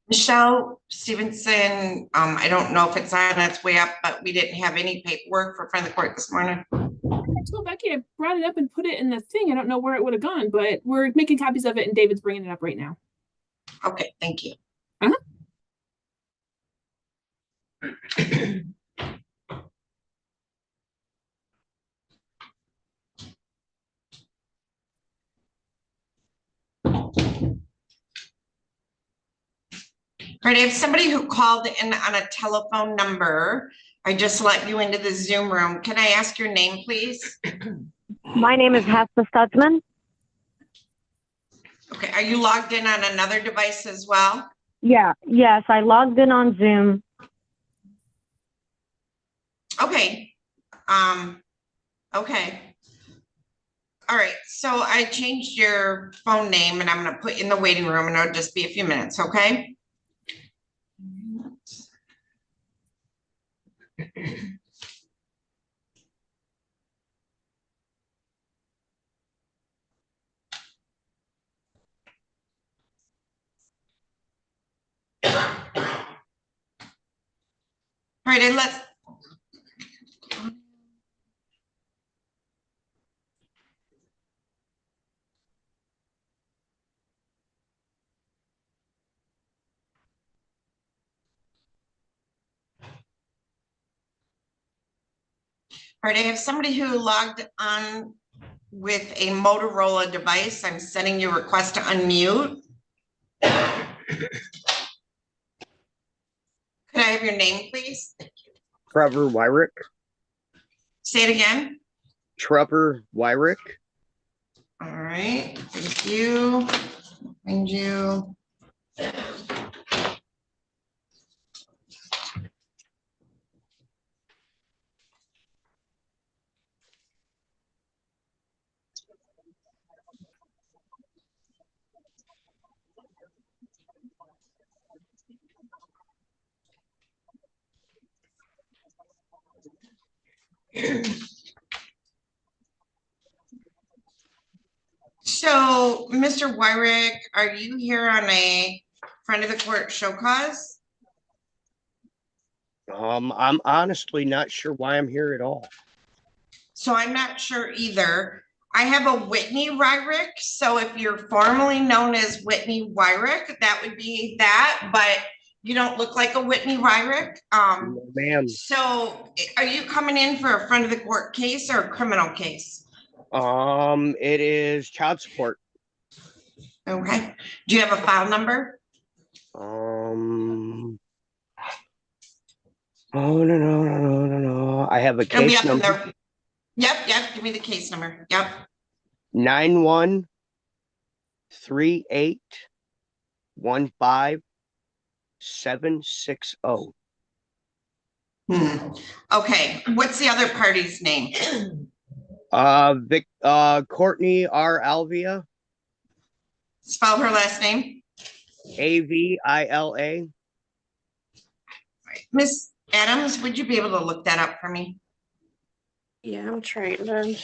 Michelle Stevenson, I don't know if it's on its way up, but we didn't have any paperwork for front of the court this morning. I told Becky I brought it up and put it in the thing. I don't know where it would have gone, but we're making copies of it and David's bringing it up right now. Okay, thank you. All right, I have somebody who called in on a telephone number. I just let you into the Zoom room. Can I ask your name, please? My name is Hessa Stutzman. Okay, are you logged in on another device as well? Yes, I logged in on Zoom. Okay. Okay. All right, so I changed your phone name and I'm gonna put you in the waiting room and it'll just be a few minutes, okay? All right, and let's. All right, I have somebody who logged on with a Motorola device. I'm sending you a request to unmute. Could I have your name, please? Trevor Wyrick. Say it again. Trevor Wyrick. All right, thank you. Find you. So, Mr. Wyrick, are you here on a front of the court show cause? I'm honestly not sure why I'm here at all. So I'm not sure either. I have a Whitney Wyrick. So if you're formally known as Whitney Wyrick, that would be that, but you don't look like a Whitney Wyrick. No, ma'am. So are you coming in for a front of the court case or a criminal case? It is child support. Okay. Do you have a file number? Oh, no. I have a case number. Yep. Give me the case number. Yep. 913815760. Okay. What's the other party's name? Courtney R. Alvia. Spell her last name. Avila. Miss Adams, would you be able to look that up for me? Yeah, I'm trying to.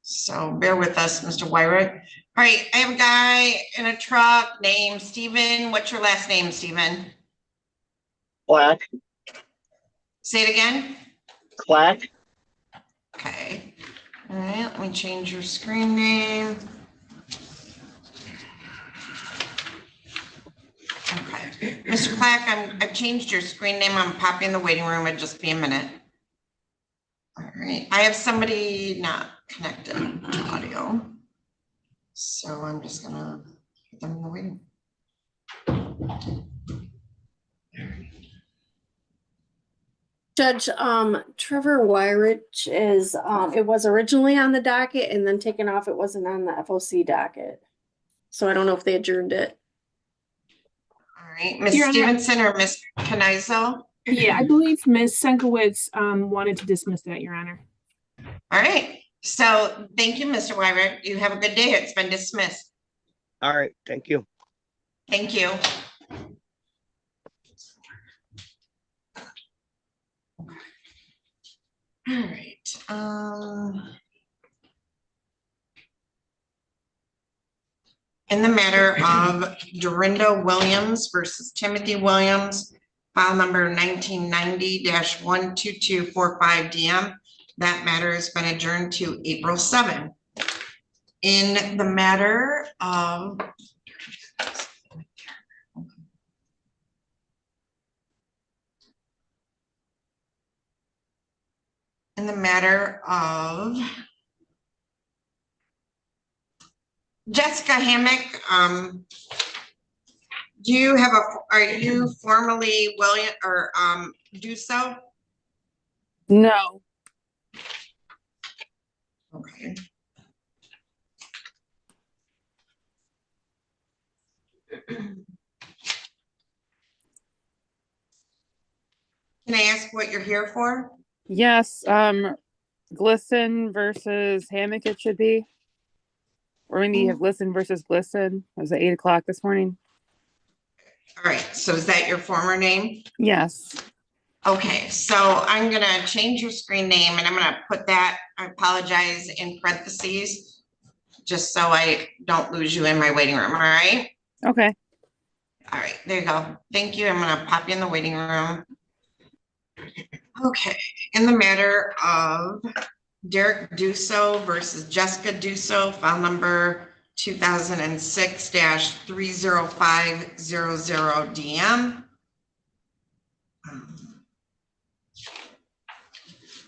So bear with us, Mr. Wyrick. All right, I have a guy in a truck named Steven. What's your last name, Steven? Clack. Say it again. Clack. Okay. All right, let me change your screen name. Okay, Mr. Clack, I've changed your screen name. I'm popping in the waiting room. It'll just be a minute. All right, I have somebody not connected to audio, so I'm just gonna put them in the waiting. Judge, Trevor Wyrick is, it was originally on the docket and then taken off. It wasn't on the FOC docket. So I don't know if they adjourned it. All right, Ms. Stevenson or Ms. Kanizel? Yeah, I believe Ms. Senkowitz wanted to dismiss that, Your Honor. All right, so thank you, Mr. Wyrick. You have a good day. It's been dismissed. All right, thank you. Thank you. All right. In the matter of Dorinda Williams versus Timothy Williams, file number 1990-12245 DM. That matter has been adjourned to April 7. In the matter of Jessica Hammock, do you have are you formally William or do so? No. Okay. Can I ask what you're here for? Yes. Glisten versus Hammock it should be. Or maybe you have Glisten versus Glisten. It was at 8 o'clock this morning. All right, so is that your former name? Yes. Okay, so I'm gonna change your screen name and I'm gonna put that, I apologize, in parentheses, just so I don't lose you in my waiting room, all right? Okay. All right, there you go. Thank you. I'm gonna pop you in the waiting room. Okay, in the matter of Derek Dusso versus Jessica Dusso, file number 2006-30500 DM.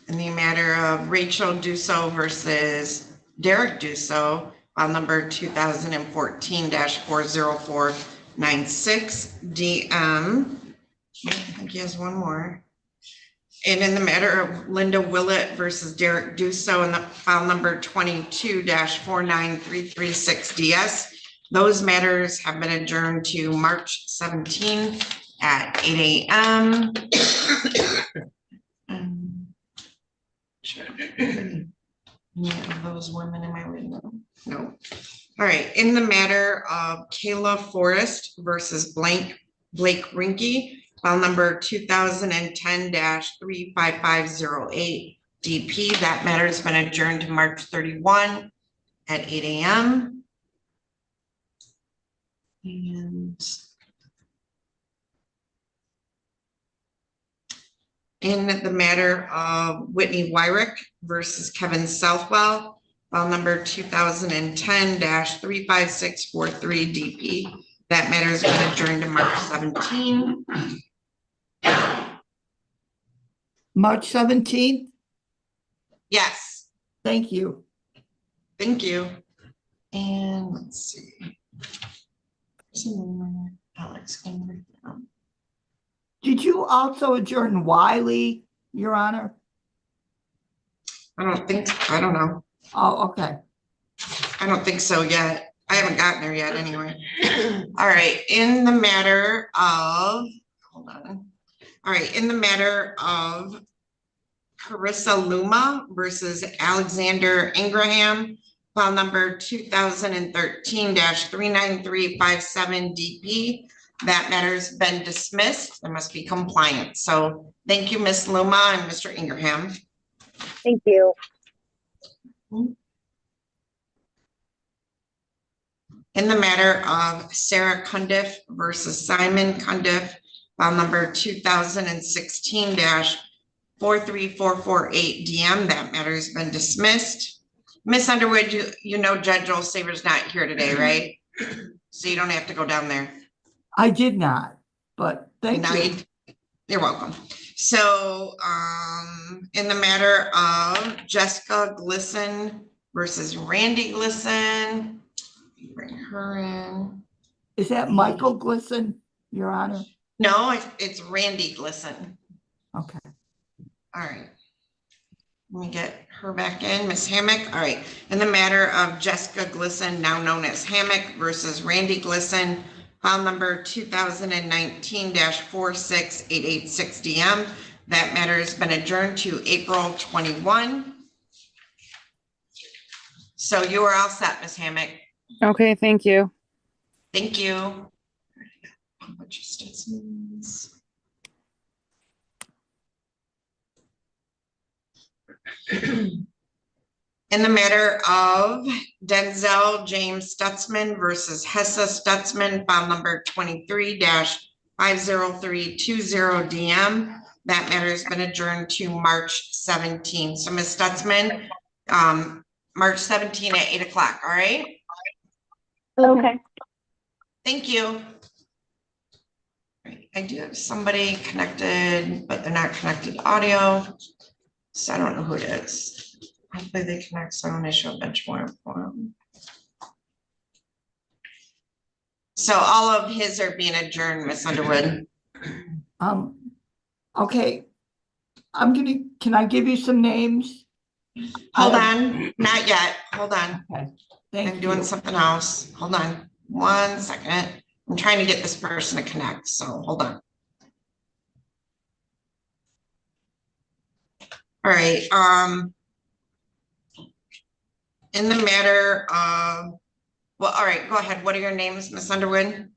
In the matter of Rachel Dusso versus Derek Dusso, file number 2014-40496 DM. I think he has one more. And in the matter of Linda Willett versus Derek Dusso and the file number 22-49336 DS, those matters have been adjourned to March 17 at 8 a.m. Any of those women in my window? No. All right, in the matter of Kayla Forrest versus Blake Rinke, file number 2010-35508 DP, that matter has been adjourned to March 31 at 8 a.m. And in the matter of Whitney Wyrick versus Kevin Southwell, file number 2010-35643 DP, that matter has been adjourned to March 17. March 17th? Yes, Thank you. thank you. And let's see. Alex can write down. Did you also adjourn Wiley, Your Honor? I don't know. Oh, okay. I don't think so yet. I haven't gotten there yet anyway. All right, in the matter of, hold on. All right, in the matter of Carissa Luma versus Alexander Ingraham, file number 2013-39357 DP, that matter's been dismissed. There must be compliance. So thank you, Miss Luma and Mr. Ingraham. Thank you. In the matter of Sarah Cundiff versus Simon Cundiff, file number 2016-43448 DM, that matter has been dismissed. Miss Underwood, you know Judge Olsaver's not here today, right? So you don't have to go down there. I did not, but thank you. You're welcome. So in the matter of Jessica Glisson versus Randy Glisson, bring her in. Is that Michael Glisson, Your Honor? No, it's Randy Glisson. Okay. All right. Let me get her back in, Miss Hammock. All right. In the matter of Jessica Glisson, now known as Hammock versus Randy Glisson, file number 2019-46886 DM. That matter has been adjourned to April 21. So you are all set, Miss Hammock. Okay, thank you. Thank you. In the matter of Denzel James Stutzman versus Hessa Stutzman, file number 23-50320 DM. That matter has been adjourned to March 17. So Ms. Stutzman, March 17 at 8 o'clock, all right? Okay. Thank you. I do have somebody connected, but they're not connected to audio. So I don't know who it is. Hopefully they connect, so I'm gonna show a bunch more for them. So all of his are being adjourned, Ms. Underwood. Okay. Can I give you some names? Hold on, not yet. Hold on. Okay, thank I'm doing you. something else. Hold on 1 second. I'm trying to get this person to connect, so hold on. All right, in the matter of, well, all right, go ahead. What are your names, Miss Underwood?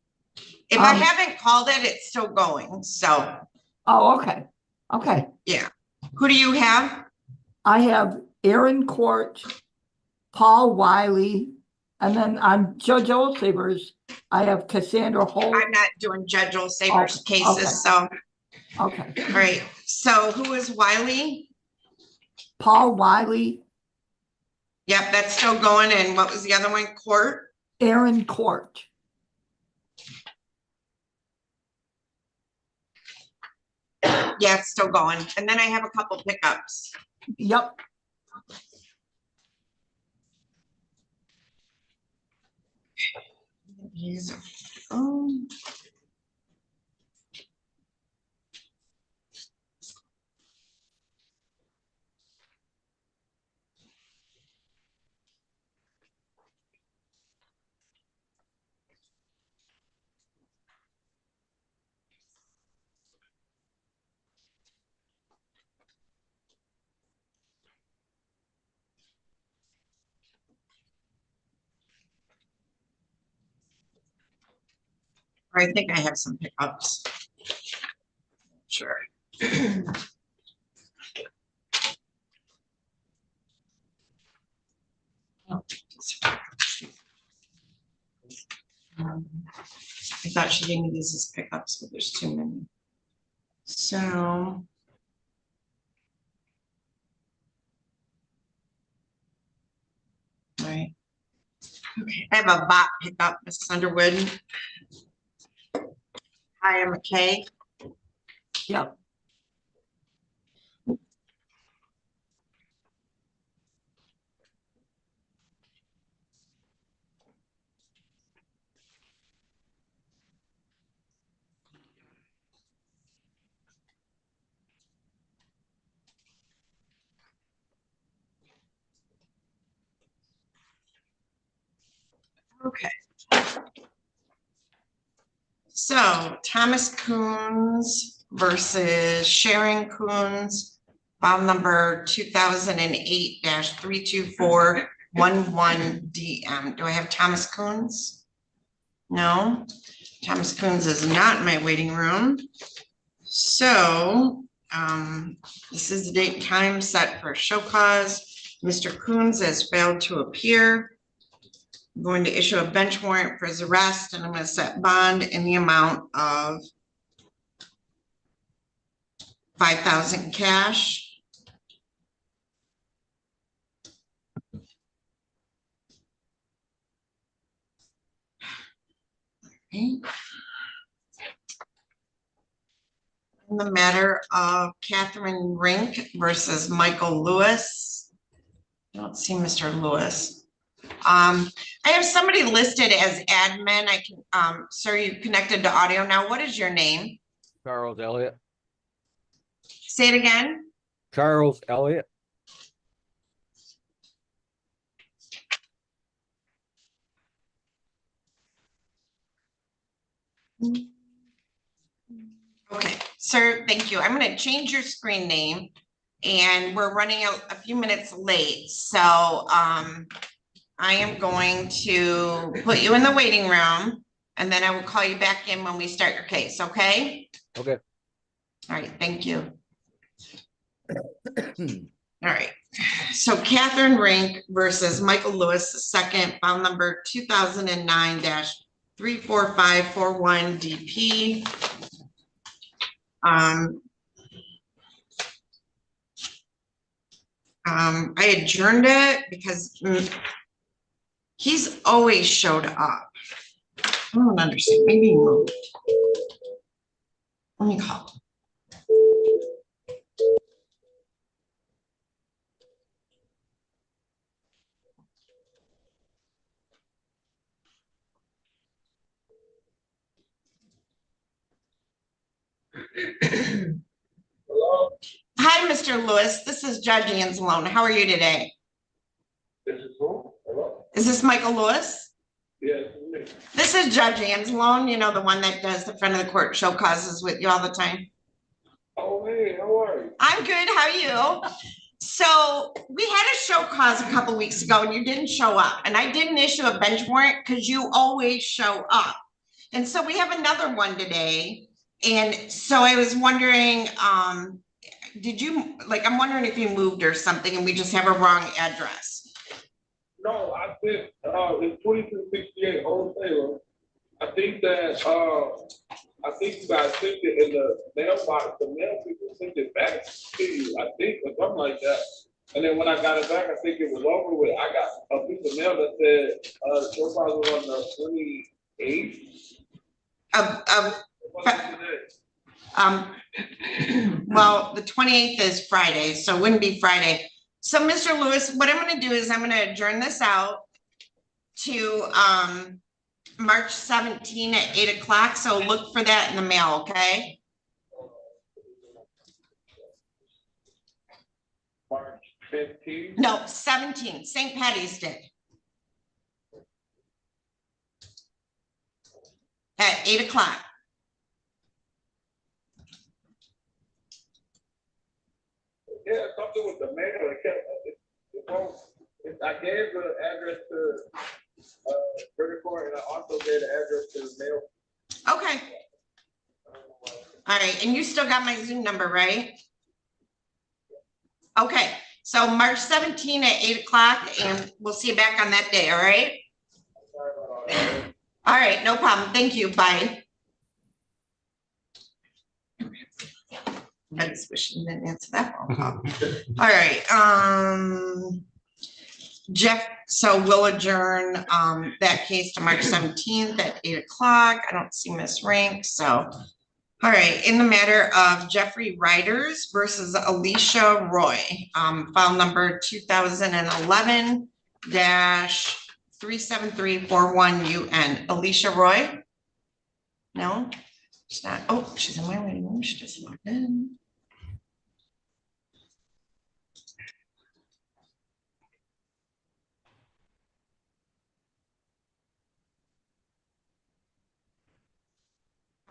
If I haven't called it, it's still going, so. Oh, okay. Okay. Yeah. Who do you have? I have Aaron Court, Paul Wiley, and then on Judge Olsavers, I have Cassandra Holt. I'm not doing Judge Olsavers Okay. cases, so. Okay. All right, so who is Wiley? Paul Wiley, Yep, that's still going. And what was the other one? Court? Aaron Court. Yeah, it's still going. And then I have a couple pickups. Yep. He's I think I have some pickups. Sure. I thought she gave me these as pickups, but there's too many. So. All right. Okay, I have a bot pickup, Miss Underwood. Hi, I'm McKay. Yep. Okay. So Thomas Coons versus Sharon Coons, file number 2008-32411 DM. Do I have Thomas Coons? No, Thomas Coons is not in my waiting room. So this is the date and time set for show cause. Mr. Coons has failed to appear. I'm going to issue a bench warrant for his arrest, and I'm going to set bond in the amount of $5,000 cash. Okay. In the matter of Catherine Rink versus Michael Lewis. I don't see Mr. Lewis. I have somebody listed as admin. I can, sir, you connected to audio now. What is your name? Charles Elliott. Say it again. Charles Elliott. Okay, sir, thank you. I'm going to change your screen name, and we're running a few minutes late. So I am going to put you in the waiting room, and then I will call you back in when we start your case, okay? Okay. All right, thank you. All right, so Catherine Rink versus Michael Lewis II, file number 2009-34541 DP. I adjourned it because he's always showed up. I don't understand, maybe he moved. Let me call. Hi, Mr. Lewis. This is Judge Anzalone. How are you today? This is who? Hello? Is this Michael Lewis? Yes, This is Judge Anzalone, you know, the one that does the front of the court show causes with you all the time. oh, hey, how are you? I'm good. How are you? So we had a show cause a couple weeks ago and you didn't show up. And I didn't issue a bench warrant because you always show up. And so we have another one today. And so I was wondering, did you, like, I'm wondering if you moved or something and we just have a wrong address. No, I think it's 2268 Old Taylor. I think that you guys sent it in the mailbox. The mail people sent it back to you, I think, or something like that. And then when I got it back, I think it was over with. I got a piece of mail that said the show cause was on the 28th. Well, the 28th is Friday, so it wouldn't be Friday. So Mr. Lewis, what I'm gonna do is I'm gonna adjourn this out to March 17 at 8 o'clock. So look for that in the mail, okay? March 15th. No, 17, St. Patty's Day. At 8 o'clock. Yeah, something with the mail. I gave the address to Court, and I also gave the address to the mail. Okay. All right, and you still got my Zoom number, right? Okay, so March 17 at 8 o'clock, and we'll see you back on that day, all right? All right, no problem. Thank you. Bye. I just wish you didn't answer that phone call. All right, Jeff, so we'll adjourn that case to March 17th at 8 o'clock. I don't see Miss Rink, so. All right, in the matter of Jeffrey Riders versus Alicia Roy, file number 2011-37341 UN. Alicia Roy? No, she's not. Oh, she's in my waiting room. She just logged in.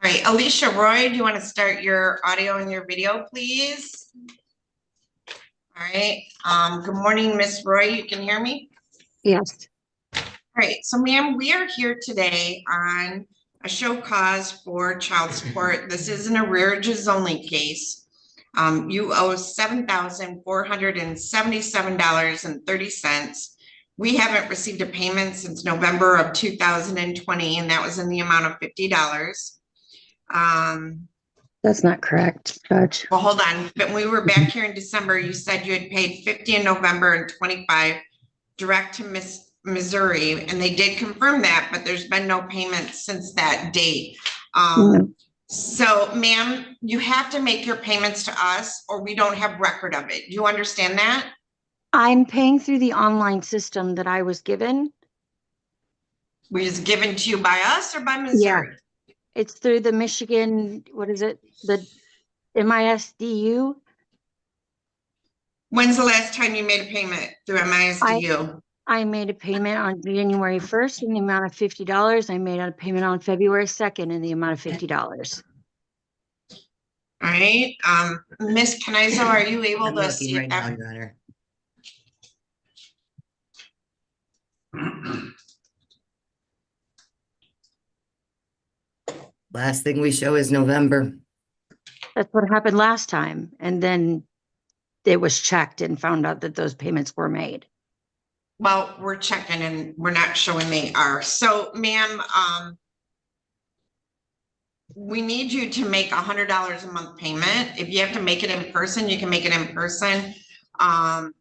All right, Alicia Roy, do you want to start your audio and your video, please? All right, good morning, Miss Roy, you can hear me? Yes. All right, so ma'am, we are here today on a show cause for child support. This is an arrearages only case. You owe $7,477.30. We haven't received a payment since November of 2020, and that was in the amount of $50. That's not correct, Judge. Well, hold on, but when we were back here in December, you said you had paid 50 in November and 25 direct to Missouri, and they did confirm that, but there's been no payment since that date. So ma'am, you have to make your payments to us or we don't have record of it. Do you understand that? I'm paying through the online system that I was given. Was given to you by us or by Missouri? Yeah. It's through the Michigan, what is it? The MISDU. When's the last time you made a payment through MISDU? I made a payment on January 1st in the amount of $50. I made a payment on February 2nd in the amount of $50. All right, Miss Canizo, are you able I'm to looking see right if now, that? Your Honor. Last thing we show is November. That's what happened last time. And then it was checked and found out that those payments were made. Well, we're checking and we're not showing they are. So ma'am, we need you to make $100 a month payment. If you have to make it in person, you can make it in person. Ma'am,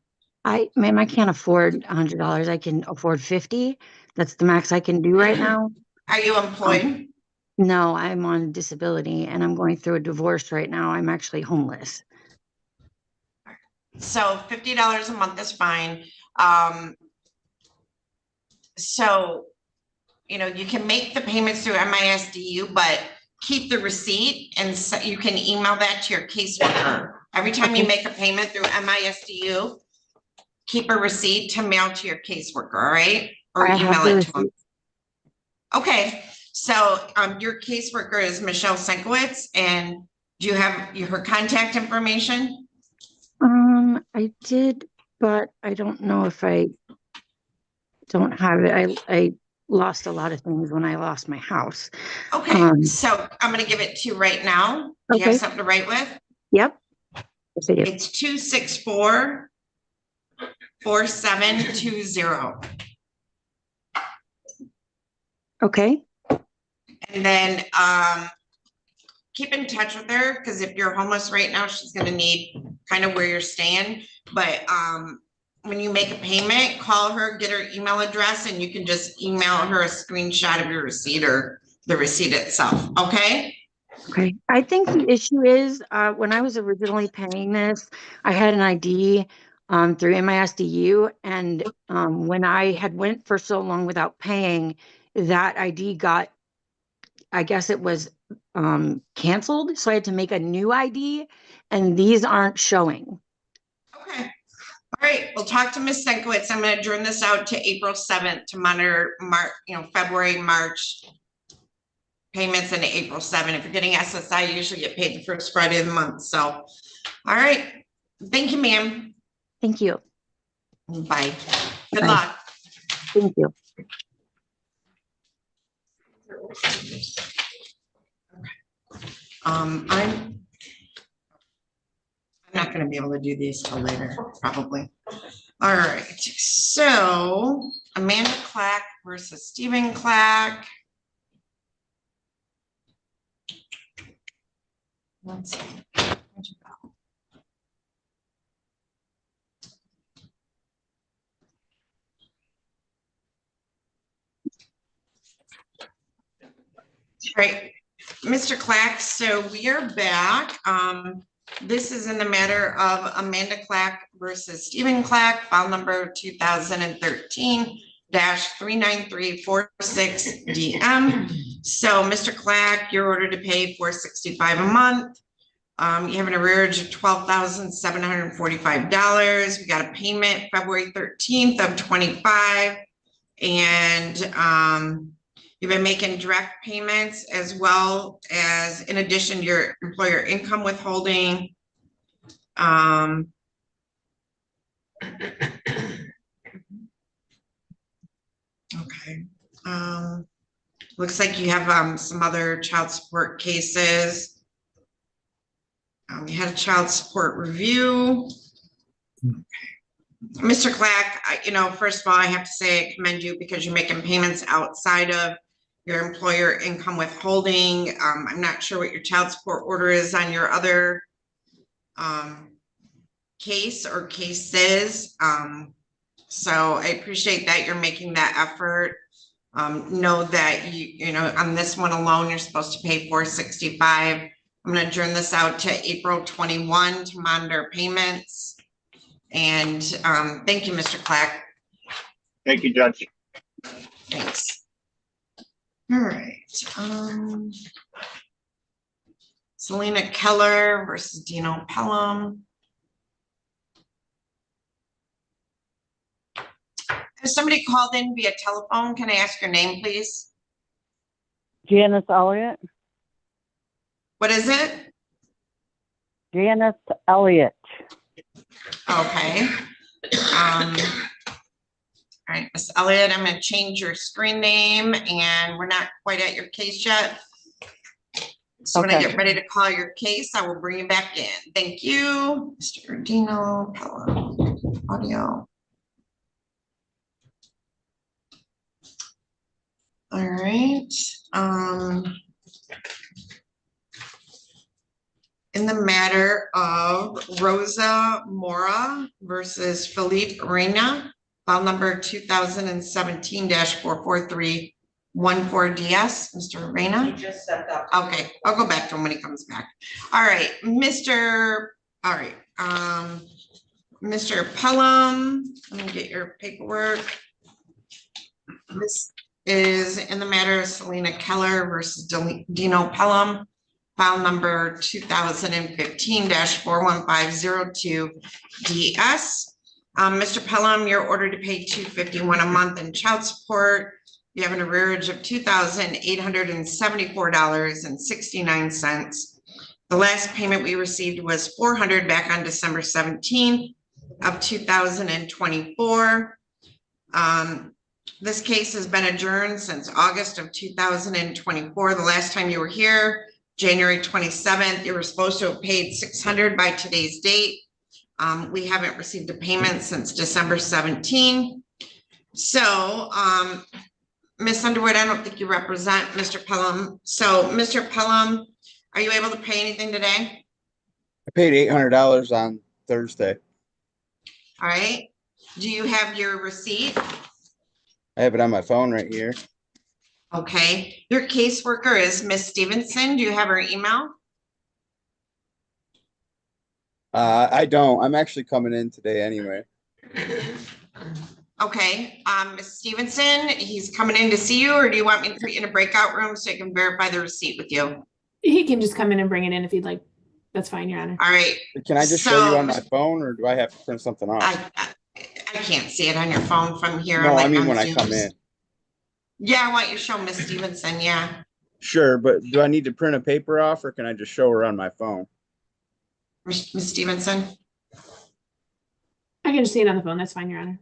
I can't afford $100. I can afford 50. That's the max I can do right now. Are you employed? No, I'm on disability and I'm going through a divorce right now. I'm actually homeless. So $50 a month is fine. So, you know, you can make the payments through MISDU, but keep the receipt and so you can email that to your caseworker. Every time you make a payment through MISDU, keep a receipt to mail to your caseworker, all right? Or I have email the it to them. receipt. Okay, so your caseworker is Michelle Senkowitz, and do you have her contact information? I did, but I don't know if I don't have it. I lost a lot of things when I lost my house. Okay, so I'm gonna give it to you right now. Do you have Okay. something to write with? Yep. Yes, I do. It's 264-4720. Okay. And then keep in touch with her, because if you're homeless right now, she's gonna need kind of where you're staying. But when you make a payment, call her, get her email address, and you can just email her a screenshot of your receipt or the receipt itself, okay? Okay. I think the issue is when I was originally paying this, I had an ID through MISDU, and when I had went for so long without paying, that ID got, I guess it was canceled. So I had to make a new ID, and these aren't showing. Okay. All right, we'll talk to Ms. Senkowitz. I'm gonna adjourn this out to April 7th to monitor February, March payments into April 7th. If you're getting SSI, you usually get paid the first Friday of the month. So, all right. Thank you, ma'am. Thank you. Bye. Good Bye. luck. Thank you. I'm not gonna be able to do these till later, probably. All right, so Amanda Clack versus Stephen Clack. Let's see. Where'd you go? Right, Mr. Clack, so we are back. This is in the matter of Amanda Clack versus Stephen Clack, file number 2013-39346 DM. So Mr. Clack, you're ordered to pay $465 a month. You have an arrearage of $12,745. We got a payment February 13th of 25, and you've been making direct payments as well as, in addition to your employer income withholding. Okay. Looks like you have some other child support cases. You had a child support review. Mr. Clack, first of all, I have to say I commend you because you're making payments outside of your employer income withholding. I'm not sure what your child support order is on your other case or cases. So I appreciate that you're making that effort. Know that you know, on this one alone, you're supposed to pay $465. I'm going to adjourn this out to April 21 to monitor payments. And thank you, Mr. Clack. Thank you, Judge. Thanks. All right. Selena Keller versus Dino Pelham. Has somebody called in via telephone? Can I ask your name, please? Janice Elliott. What is it? Janice Elliott. Okay. All right, Miss Elliott, I'm going to change your screen name, and we're not quite at your case yet. So when I Okay. get ready to call your case, I will bring you back in. Thank you, Mr. Dino Pelham. Audio. All right. In the matter of Rosa Mora versus Philippe Reina, file number 2017-44314 DS, Mr. Reina. He just stepped up. Okay, I'll go back to him when he comes back. All right, Mr. Pelham, let me get your paperwork. This is in the matter of Selena Keller versus Dino Pelham, file number 2015-41502 DS. Mr. Pelham, you're ordered to pay $251 a month in child support. You have an arrearage of $2,874.69. The last payment we received was $400 back on December 17th of 2024. This case has been adjourned since August of 2024. The last time you were here, January 27th, you were supposed to have paid $600 by today's date. We haven't received a payment since December 17. So, Ms. Underwood, I don't think you represent Mr. Pelham. So, Mr. Pelham, are you able to pay anything today? I paid $800 on Thursday. All right. Do you have your receipt? I have it on my phone right here. Okay. Your caseworker is Miss Stevenson. Do you have her email? I don't. I'm actually coming in today anyway. Okay, Ms. Stevenson, he's coming in to see you, or do you want me to put you in a breakout room so I can verify the receipt with you? He can just come in and bring it in if you'd like. That's fine, Your Honor. All right. Can I just show you on my phone, or do I have to print something off? I can't see it on your phone from here. No, I like mean on when I Zoom. come in. Yeah, I want you to show Miss Stevenson, yeah. Sure, but do I need to print a paper off, or can I just show her on my phone? Miss Stevenson? I can just see it on the phone. That's fine, Your Honor.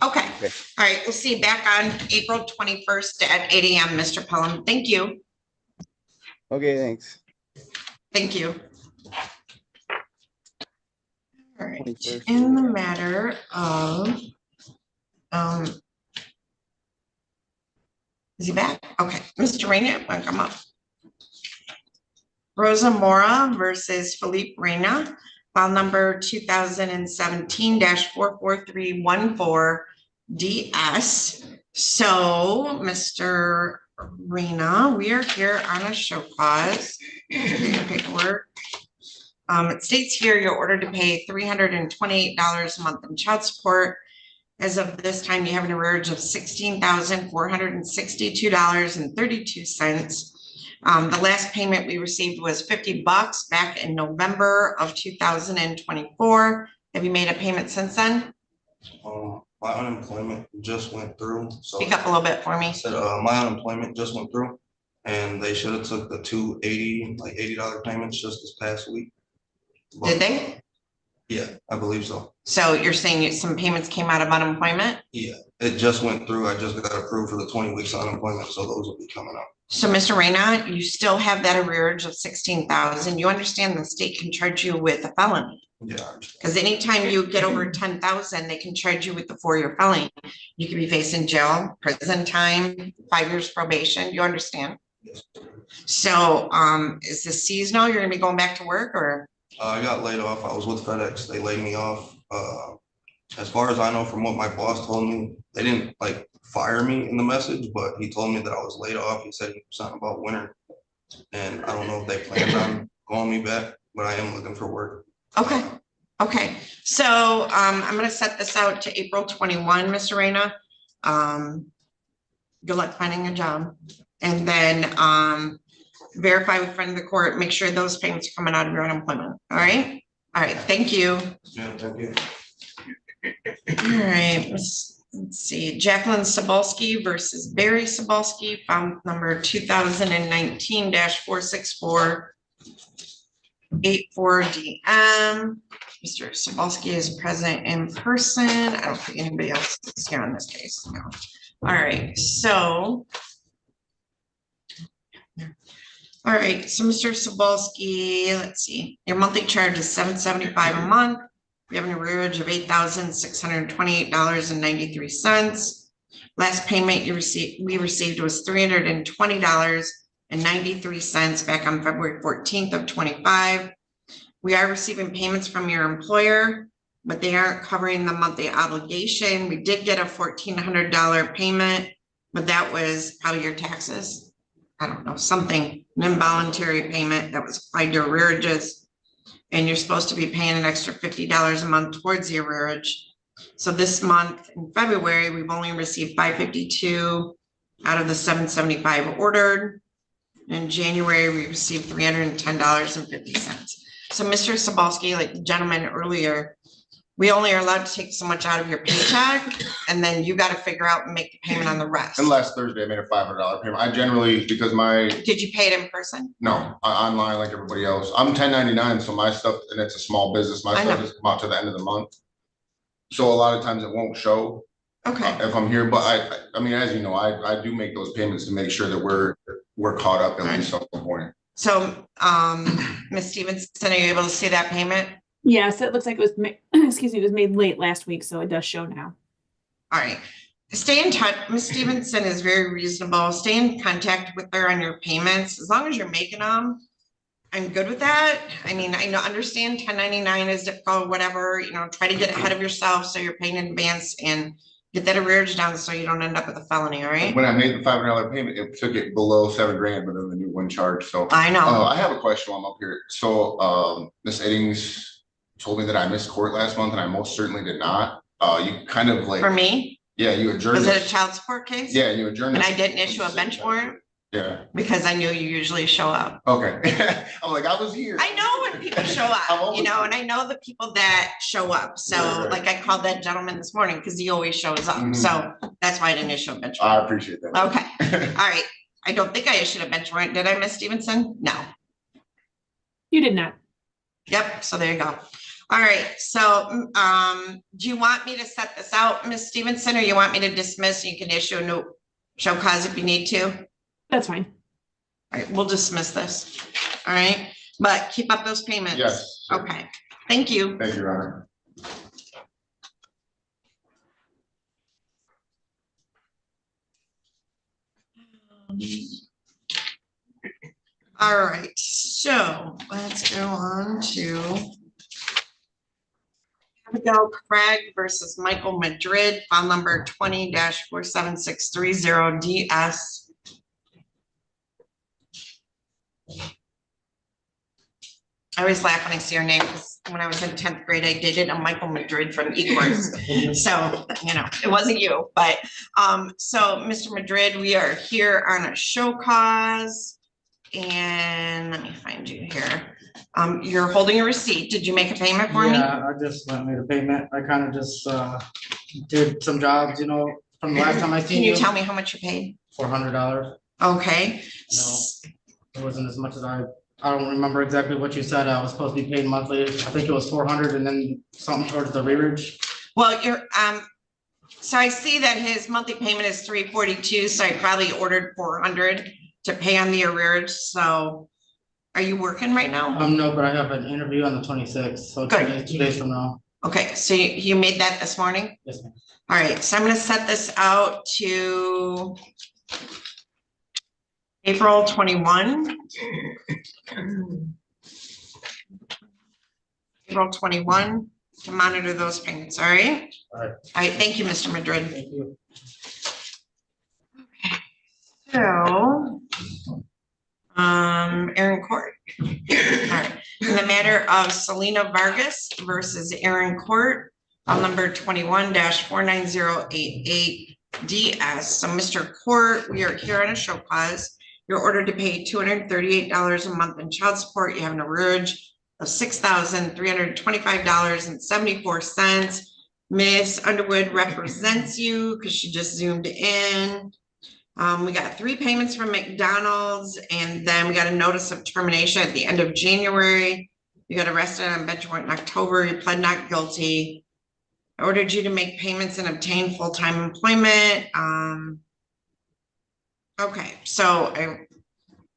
Okay. All right, we'll see you back on April 21st at 8 a.m., Mr. Pelham. Thank you. Okay, thanks. Thank you. All right, 21st. in the matter of, is he back? Okay, Mr. Reina, want to come up? Rosa Mora versus Philippe Reina, file number 2017-44314 DS. So, Mr. Reina, we are here on a show cause. Paperwork. It states here you're ordered to pay $328 a month in child support. As of this time, you have an arrearage of $16,462.32. The last payment we received was $50 back in November of 2024. Have you made a payment since then? My unemployment just went through. So speak up a little bit for me. I said my unemployment just went through, and they should have took the $80 payments just this past week. But, did they? Yeah, I believe so. So you're saying some payments came out of unemployment? Yeah, it just went through. I just got approved for the 20 weeks of unemployment, so those will be coming up. So, Mr. Reina, you still have that arrearage of $16,000. You understand the state can charge you with a felony. Yeah. Because anytime you get over 10,000, they can charge you with the 4-year felony. You could be facing jail, prison time, 5 years probation. You understand? Yes. So, is this seasonal? You're gonna be going back to work, or? I got laid off. I was with FedEx. They laid me off. As far as I know, from what my boss told me, they didn't fire me in the message, but he told me that I was laid off. He said something about winter, and I don't know if they planned on calling me back, but I am looking for work. Okay. Okay. So, I'm gonna set this out to April 21, Mr. Reina. Good luck finding a job, and then verify with friend of the court. Make sure those payments are coming out of your unemployment. All right. All right. Thank you. Yeah, thank you. All right, let's see, Jacqueline Sobolski versus Barry Sobolski, file number 2019-46484 DM. Mr. Sobolski is present in person. I don't think anybody else is here on this case. No. All right, so All right, so Mr. Sobolski, let's see, your monthly charge is $775 a month. We have an arrearage of $8,628.93. Last payment we received was $320.93 back on February 14th of 25. We are receiving payments from your employer, but they aren't covering the monthly obligation. We did get a $1,400 payment, but that was probably your taxes. I don't know, something, an involuntary payment that was applied to arrearages. And you're supposed to be paying an extra $50 a month towards the arrearage. So this month in February, we've only received $552 out of the $775 ordered. In January, we received $310.50. So Mr. Sobolski, like the gentleman earlier, we only are allowed to take so much out of your paycheck, and then you got to figure out and make the payment on the rest. And last Thursday, I made a $500 payment. I generally, because Did you pay it in person? No, online like everybody else. I'm 1099, so my stuff, and it's a small business. My stuff doesn't come out to the end of the month. So a lot of times it won't show. Okay. If I'm here, but I mean, as you know, I do make those payments to make sure that we're caught up at least at some point. So, Ms. Stevenson, are you able to see that payment? Yes, it looks like it was excuse me, it was made late last week, so it does show now. All right. Stay in touch. Ms. Stevenson is very reasonable. Stay in contact with her on your payments. As long as you're making them, I'm good with that. I mean, I know, understand 1099 is difficult, whatever, you know, try to get ahead of yourself so you're paying in advance and get that arrearage down so you don't end up with a felony, all right? When I made the $500 payment, it took it below $7,000, but then the new one charged. So I know. I have a question while I'm up here. So Ms. Eddings told me that I missed court last month, and I most certainly did not. You kind of like For me? Yeah, you adjourned. Was it a child support case? Yeah, you adjourned. And I didn't issue a bench warrant? Yeah. Because I knew you usually show up. Okay. I'm like, I was here. I know when people show up, you know, and I know the people that show up. So Right. like I called that gentleman this morning because he always shows up. Mhm. So that's why I didn't issue a bench I warrant. appreciate that. Okay. All right. I don't think I issued a bench warrant. Did I, Miss Stevenson? No. You did not. Yep. So there you go. All right. So do you want me to set this out, Miss Stevenson, or you want me to dismiss? You can issue a new show cause if you need to. That's fine. All right, we'll dismiss this. All right, but keep up those payments. Yes. Okay, thank you. Thank you, Your Honor. All right, so let's go on to Abigail Craig versus Michael Madrid, file number 20-47630 DS. I always laugh when I see her name because when I was in 10th grade, I dated a Michael Madrid from eCourse. So, you know, it wasn't you, but so Mr. Madrid, we are here on a show cause. And let me find you here. You're holding a receipt. Did you make a payment for me? Yeah, I just made a payment. I kind of just did some jobs, you know, from the last time I seen Can you tell me how much you paid? $400. Okay. No, it wasn't as much as I don't remember exactly what you said. I was supposed to be paid monthly. I think it was 400 and then something towards the rearage. Well, you're so I see that his monthly payment is $342, so I probably ordered 400 to pay on the arrearage. So are you working right now? No, but I have an interview on the 26th, so Good. 2 days from now. Okay, so you made that this morning? Yes, ma'am. All right, so I'm gonna set this out to April 21. April 21 to monitor those payments, all right? All right. All right, thank you, Mr. Madrid. Thank you. So, Aaron Court. All right, in the matter of Selena Vargas versus Aaron Court, file number 21-49088 DS. So Mr. Court, we are here on a show cause. You're ordered to pay $238 a month in child support. You have an arrearage of $6,325.74. Ms. Underwood represents you because she just zoomed in. We got 3 payments from McDonald's, and then we got a notice of termination at the end of January. You got arrested on bench warrant in October. You pled not guilty. I ordered you to make payments and obtain full-time employment. Okay, so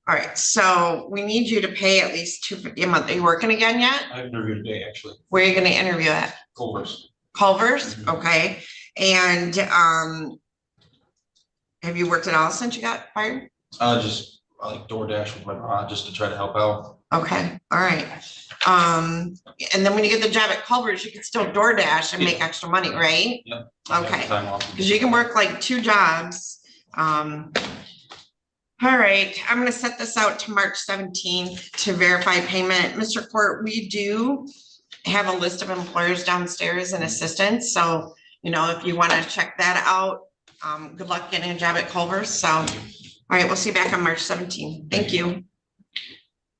All right, so we need you to pay at least $250 a month. Are you working again yet? I interviewed today, actually. Where are you gonna interview at? Culver's. Culver's? Mhm. Okay. And have you worked at all since you got fired? Just like DoorDash with my mom, just to try to help out. Okay, all right. And then when you get the job at Culver's, you can still DoorDash and make extra money, right? Yep. Okay. Time off. Because you can work like 2 jobs. All right, I'm gonna set this out to March 17th to verify payment. Mr. Court, we do have a list of employers downstairs and assistants. So, you know, if you want to check that out, good luck getting a job at Culver's. So, all right, we'll see you back on March 17th. Thank you.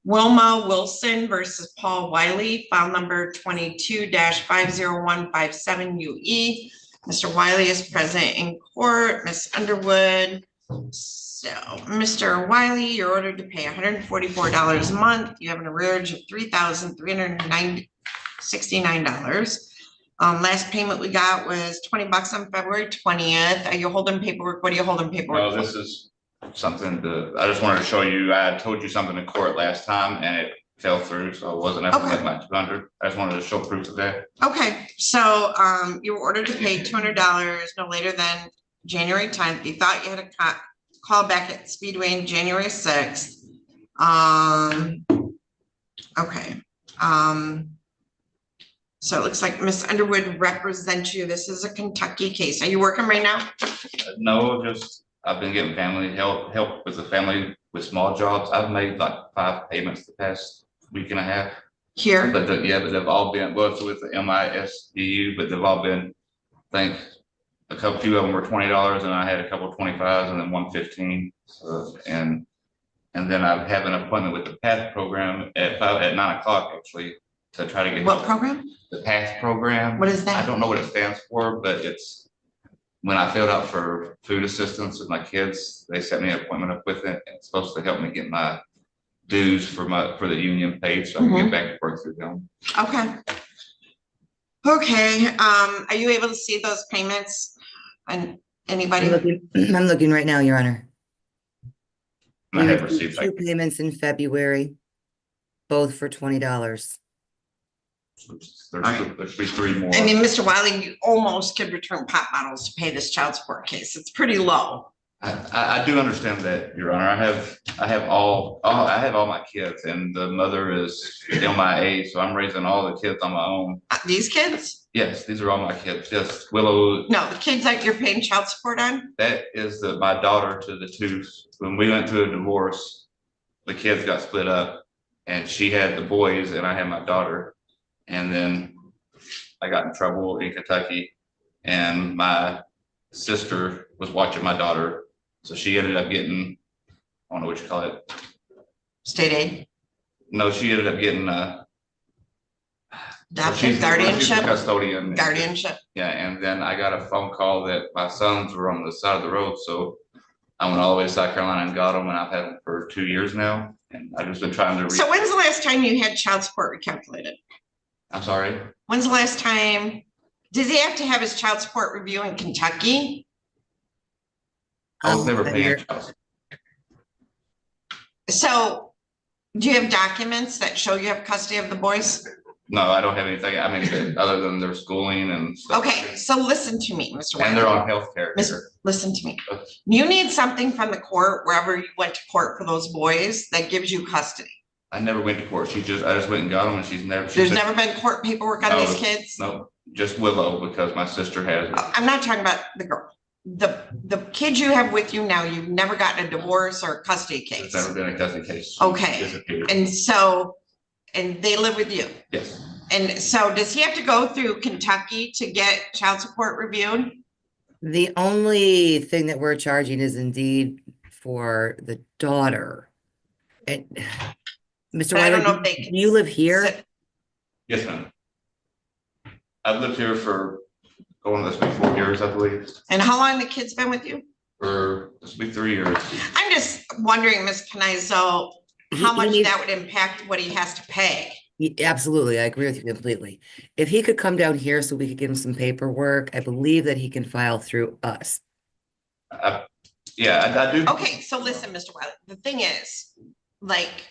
Wilma Wilson versus Paul Wiley, file number 22-50157 UE. Mr. Wiley is present in court. Ms. Underwood. So, Mr. Wiley, you're ordered to pay $144 a month. You have an arrearage of $3,369. Last payment we got was $20 on February 20th. Are you holding paperwork? What are you holding paperwork? No, this is something that I just wanted to show you. I had told you something in court last time and it fell through, so it wasn't able to make my 200. I just wanted to show proof of that. Okay, so you were ordered to pay $200 no later than January 10th. You thought you had a call back at Speedway on January 6th. Okay. So it looks like Miss Underwood represents you. This is a Kentucky case. Are you working right now? No, just I've been getting family help with the family with small jobs. I've made like 5 payments the past week and a half. Here? But they've all been, well, it's with the MISDU, but they've all been, I think a few of them were $20 and I had a couple 25s and then one 15. So, and then I have an appointment with the PATH program at 9 o'clock actually to try to get what program? The PATH program. What is that? I don't know what it stands for, but it's when I filled out for food assistance with my kids, they set me an appointment up with it. It's supposed to help me get my dues for the union paid so I can get back to work through them. Okay. Okay, are you able to see those payments? And anybody? I'm looking right now, Your Honor. I have received 2 payments in February, both for $20. There should be 3 more. I mean, Mr. Wiley, you almost could return pop bottles to pay this child support case. It's pretty low. I do understand that, Your Honor. I have all my kids, and the mother is MIA, so I'm raising all the kids on my own. These kids? Yes, these are all my kids. Just Willow. No, the kids that you're paying child support on? That is my daughter to the 2. When we went through a divorce, the kids got split up, and she had the boys, and I had my daughter. And then I got in trouble in Kentucky, and my sister was watching my daughter. So she ended up getting, I don't know what you call it. State aid? No, she ended up getting guardianship? She's a custodian. Guardianship. Yeah, and then I got a phone call that my sons were on the side of the road. So I went all the way to South Carolina and got them, and I've had them for 2 years now. And I've just been trying to. So when's the last time you had child support recalculated? I'm sorry? When's the last time? Does he have to have his child support review in Kentucky? I was never paying child support. So do you have documents that show you have custody of the boys? No, I don't have anything. I mean, other than their schooling and stuff. Okay, so listen to me, Mr. And they're on healthcare. Listen to me. You need something from the court, wherever you went to court for those boys, that gives you custody. I never went to court. I just went and got them, and she's never. There's never been court paperwork on these kids? No, just Willow, because my sister has. I'm not talking about the girl. The kids you have with you now, you've never gotten a divorce or a custody case. It's never been a custody case. Okay, and they live with you? Yes. And so does he have to go through Kentucky to get child support reviewed? The only thing that we're charging is indeed for the daughter. And Mr. But I don't Wiley, know if they can do you live here? Yes, ma'am. I've lived here for going this week 4 years, I believe. And how long the kids been with you? For this week 3 years. I'm just wondering, Ms. Canizzo, how much that would impact what he has to pay. Absolutely, I agree with you completely. If he could come down here so we could give him some paperwork, I believe that he can file through us. Yeah, I do. Okay, so listen, Mr. Wiley, the thing is, like,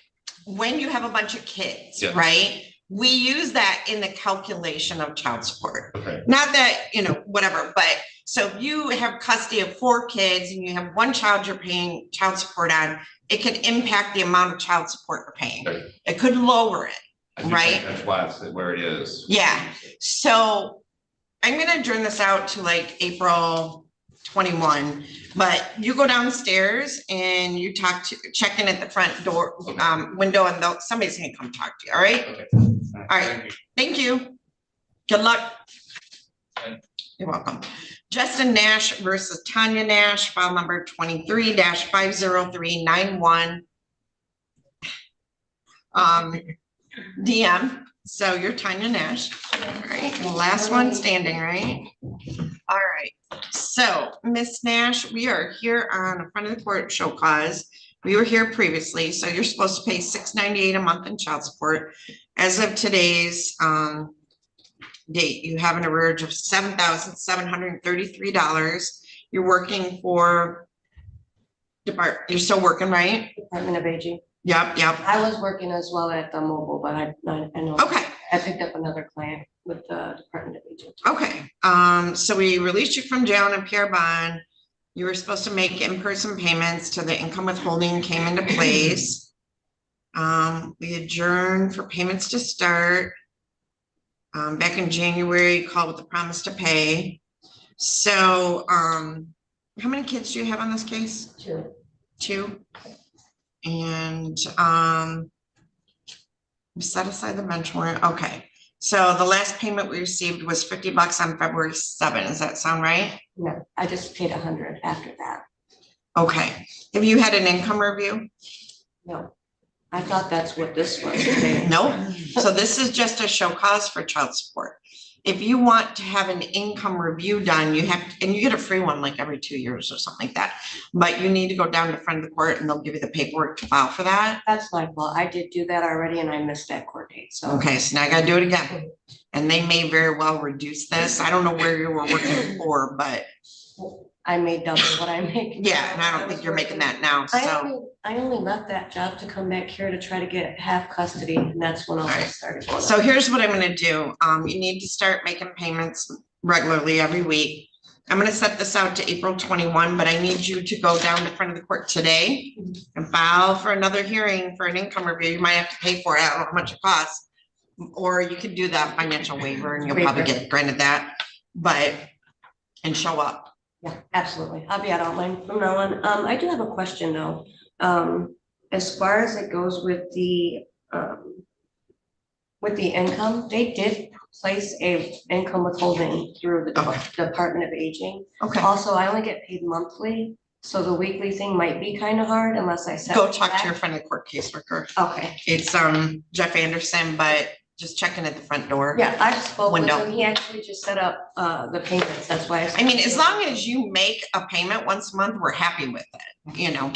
when you have a bunch of kids, Yes. right? We use that in the calculation of child support. Okay. Not that, whatever, but so if you have custody of 4 kids and you have one child you're paying child support on, it can impact the amount of child support you're paying. Okay. It could lower it, I do right? think that's why it's where it is. Yeah. So I'm gonna adjourn this out to like April 21, but you go downstairs and you check in at the front door, window, and somebody's gonna come talk to you, all right? Okay. All right, thank you. Good luck. You're welcome. Justin Nash versus Tanya Nash, file number 23-50391. DM. So you're Tanya Nash. All right, the last one standing, right? All right. So Miss Nash, we are here on the front of the court show cause. We were here previously, so you're supposed to pay $698 a month in child support. As of today's date, you have an arrearage of $7,733. You're working for you're still working, right? Department of Aging. Yep. I was working as well at the mobile, but I know. Okay. I picked up another client with the Department of Aging. Okay. So we released you from jail on a PR bond. You were supposed to make in-person payments to the income withholding came into place. We adjourned for payments to start. Back in January, called with the promise to pay. So, how many kids do you have on this case? 2. 2. And, set aside the bench warrant. Okay. So the last payment we received was $50 on February 7th. Does that sound right? No, I just paid $100 after that. Okay. Have you had an income review? No, I thought that's what this was. Nope. So this is just a show cause for child support. If you want to have an income review done, you have, and you get a free one like every 2 years or something like that. But you need to go down to front of the court and they'll give you the paperwork to file for that. That's my fault. I did do that already and I missed that court date. So okay, so now I gotta do it again. And they may very well reduce this. I don't know where you were working for, but I made double what I make. Yeah, and I don't think you're making that now. So I only left that job to come back here to try to get half custody, and that's when all this started. So here's what I'm gonna do. You need to start making payments regularly every week. I'm gonna set this out to April 21, but I need you to go down to front of the court today and file for another hearing for an income review. You might have to pay for it. I don't know how much it costs. Or you could do that financial waiver and you'll probably get granted that, and show up. Yeah, absolutely. I'll be at online from now on. I do have a question though. As far as it goes with the income, they did place a income withholding through the Department of Aging. Okay. Also, I only get paid monthly, so the weekly thing might be kind of hard unless I set. Go talk to your friend at court caseworker. Okay. It's Jeff Anderson, but just checking at the front door. Yeah, I just spoke with window. him. He actually just set up the payments. That's why I mean, as long as you make a payment once a month, we're happy with it,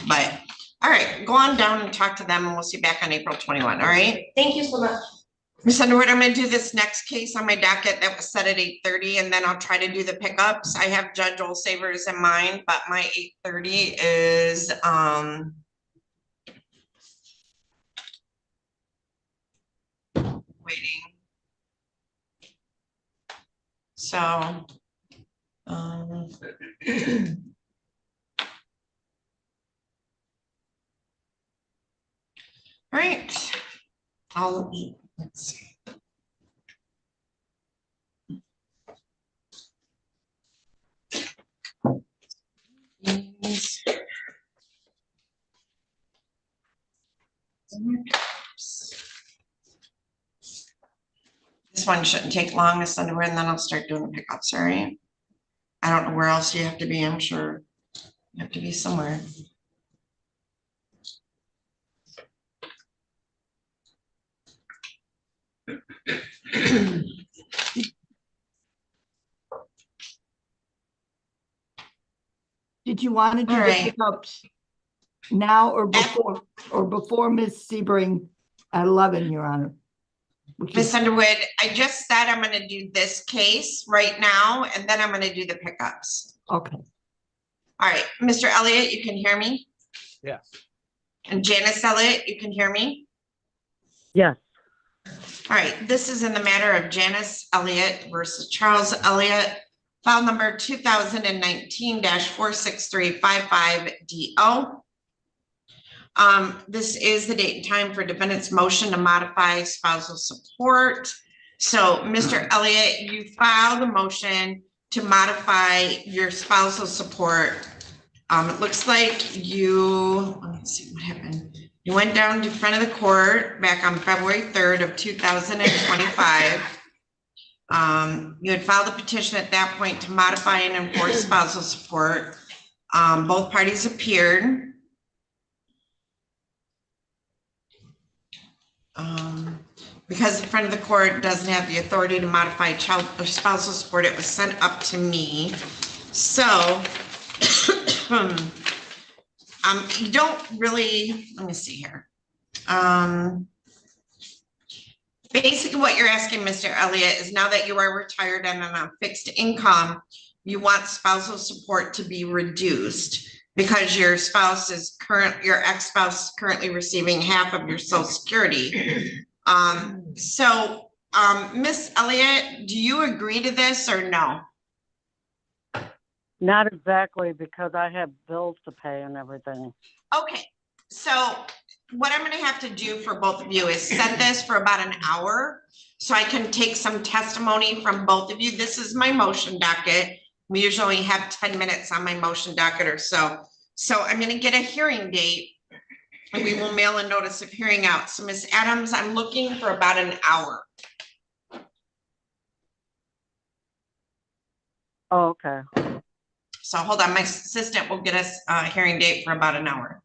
but all right, go on down and talk to them and we'll see you back on April 21. All right. Thank you so much. Ms. Underwood, I'm gonna do this next case on my docket that was set at 8:30 and then I'll try to do the pickups. I have Judge Olsavers in mind, but my 8:30 is waiting. So, all right, let's see. This one shouldn't take long to send over and then I'll start doing the pickups, all right? I don't know where else you have to be, I'm sure you have to be somewhere. Did you want to do All the right. pickups now or before Ms. Sebring at 11, Your Honor? Ms. Underwood, I just said I'm gonna do this case right now and then I'm gonna do the pickups. Okay. All right, Mr. Elliott, you can hear me? Yes. And Janice Elliott, you can hear me? Yes. All right, this is in the matter of Janice Elliott versus Charles Elliott, file number 2019-46355DO. This is the date and time for defendant's motion to modify spousal support. So, Mr. Elliott, you filed a motion to modify your spousal support. It looks like you, let's see what happened. You went down to front of the court back on February 3rd of 2025. You had filed a petition at that point to modify and enforce spousal support. Both parties appeared. Because the front of the court doesn't have the authority to modify child or spousal support, it was sent up to me. So, you don't really, let me see here. Basically what you're asking, Mr. Elliott, is now that you are retired and on a fixed income, you want spousal support to be reduced because your spouse is your ex-spouse is currently receiving half of your Social Security. Miss Elliott, do you agree to this or no? Not exactly, because I have bills to pay and everything. Okay, so what I'm gonna have to do for both of you is set this for about an hour so I can take some testimony from both of you. This is my motion docket. We usually have 10 minutes on my motion docket or so. So I'm gonna get a hearing date and we will mail a notice of hearing out. So Ms. Adams, I'm looking for about an hour. Oh, okay. So hold on, my assistant will get us a hearing date for about an hour.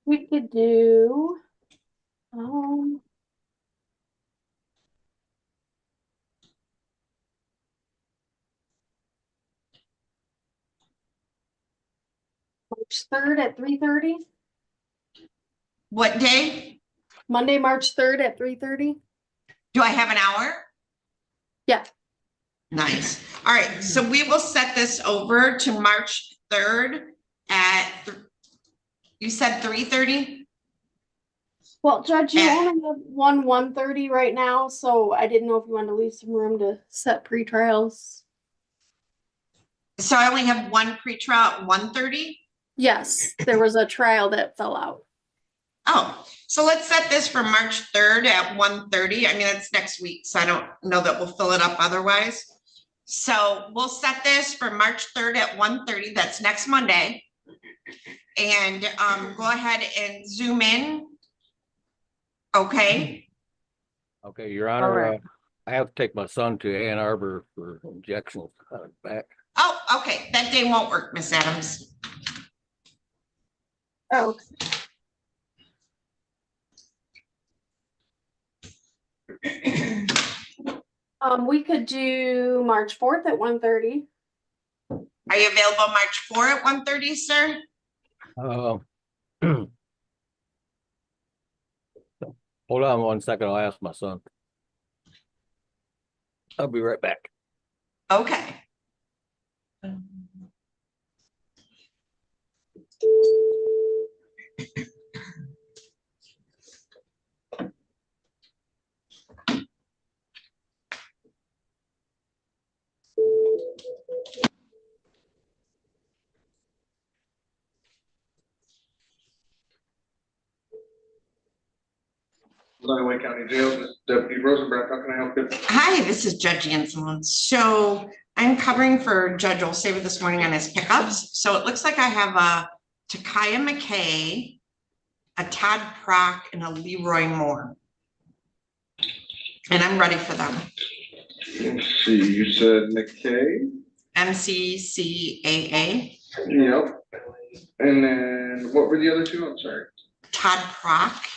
We could do, March 3rd at 3:30. What day? Monday, March 3rd at 3:30. Do I have an hour? Yeah. Nice. All right, so we will set this over to March 3rd at, you said 3:30? Well, Judge, you only have 1:30 right now, so I didn't know if you wanted to leave some room to set pretrials. So I only have one pretrial at 1:30? Yes, there was a trial that fell out. Oh, so let's set this for March 3rd at 1:30. I mean, that's next week, so I don't know that we'll fill it up otherwise. So we'll set this for March 3rd at 1:30. That's next Monday. And go ahead and zoom in. Okay. Okay, Your Honor, right. I have to take my son to Ann Arbor for injections back. Oh, okay. That day won't work, Miss Adams. Oh. We could do March 4th at 1:30. Are you available March 4 at 1:30, sir? Hold on 1 second, I'll ask my son. I'll be right back. Okay. Illinois County Jail, this is Deputy Rosenberg, how can I help you? Hi, this is Judge Anselm. So I'm covering for Judge Olsaver this morning on his pickups. So it looks like I have a Takaya McKay, a Todd Prock, and a Leroy Moore. And I'm ready for them. Let's see, you said McKay? MCCAA. Yep. And then what were the other two? I'm sorry. Todd Prock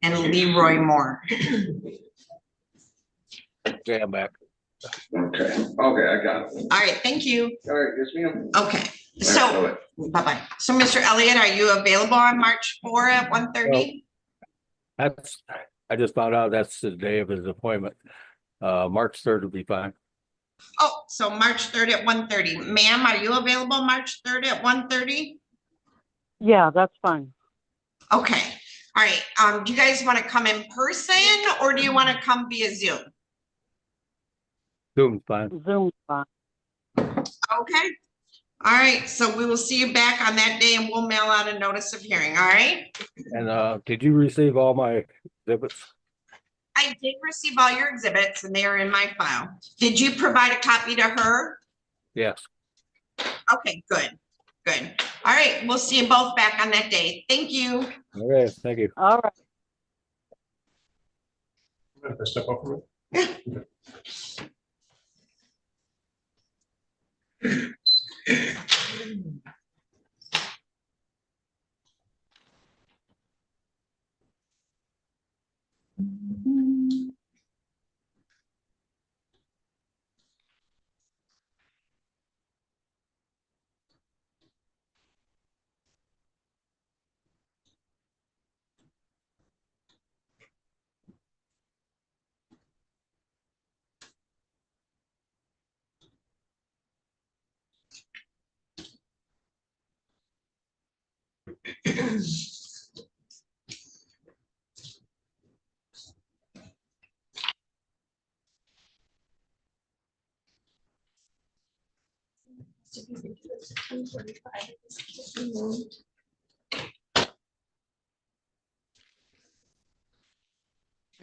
and Leroy Moore. Okay, I'm back. Okay, I got it. All right, thank you. All right, yes, ma'am. Okay, so, bye-bye. So, Mr. Elliott, are you available on March 4 at 1:30? I just found out that's the day of his appointment. March 3rd will be fine. Oh, so March 3rd at 1:30. Ma'am, are you available March 3rd at 1:30? Yeah, that's fine. Okay, all right. Do you guys want to come in person or do you want to come via Zoom? Zoom's fine. Zoom's fine. Okay. All right, so we will see you back on that day and we'll mail out a notice of hearing, all right? And did you receive all my exhibits? I did receive all your exhibits and they are in my file. Did you provide a copy to her? Yes. Okay, good, good. All right, we'll see you both back on that day. Thank you. Okay, thank you. All right. If I step up from it.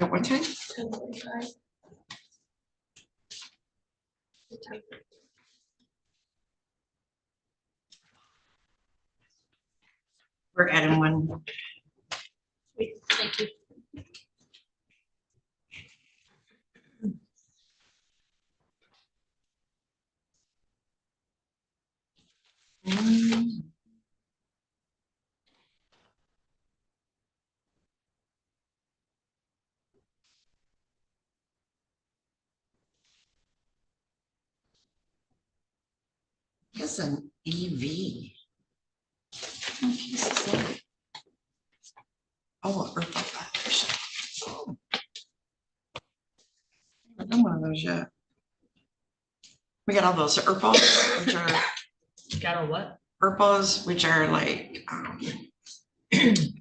At what time? 10:45. We're adding one. Thank you. It's an EV. Oh, herbal violation. Oh. I haven't done one of those yet. We got all those herbals, which are Got a what? herbals, which are like it's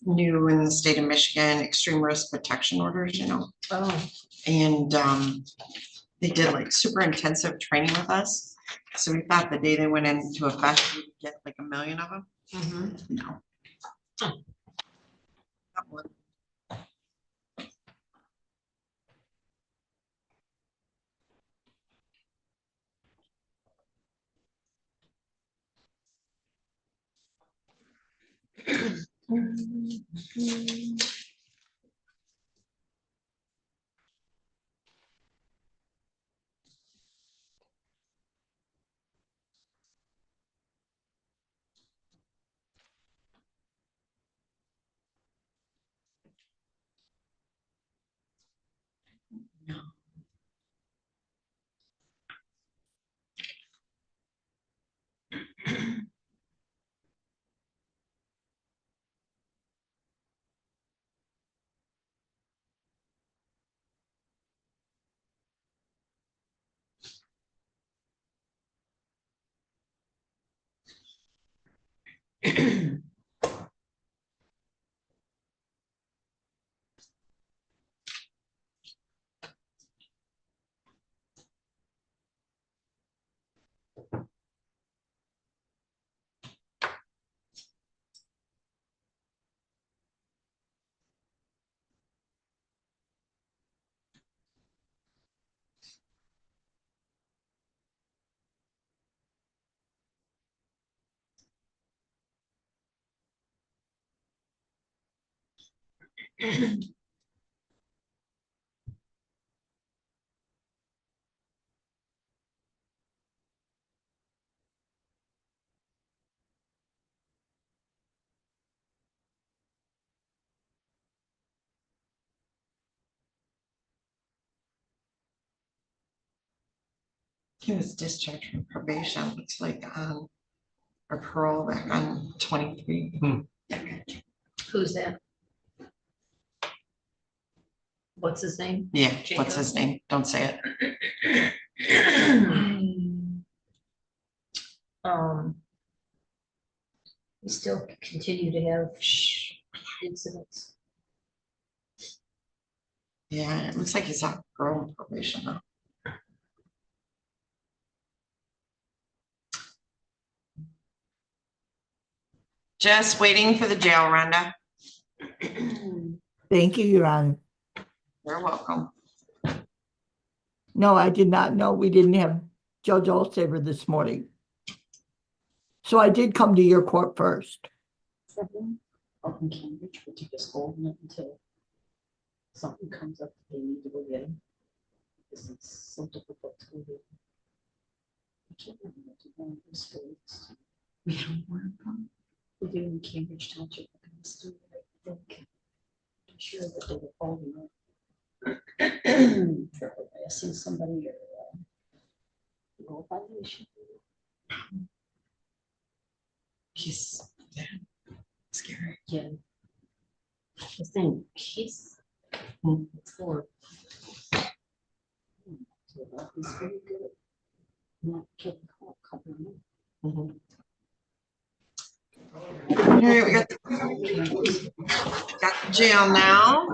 new in the state of Michigan, extreme risk protection orders, you know. Oh. And they did like super intensive training with us. So we thought the day they went into effect, we'd get like 1 million of them. No. That one. He was discharged from probation. Looks like or parole back on 23. Who's that? What's his name? Yeah, what's his name? Don't say it. we still continue to have incidents. Yeah, it looks like he's on probation now. Just waiting for the jail, Rhonda. Thank you, Your Honor. You're welcome. No, I did not know we didn't have Judge Olsaver this morning. So I did come to your court first. Up in Cambridge, we're just holding it until something comes up that they need to go get. This is so difficult to go get. I can't remember what to go in the streets. We have one from. We do in Cambridge Township. I think. I'm sure that they were holding it. For harassing somebody or rule violation. He's scary. Yeah. The thing, he's for. He's very good at not getting caught covering up. All right, we got the jail now.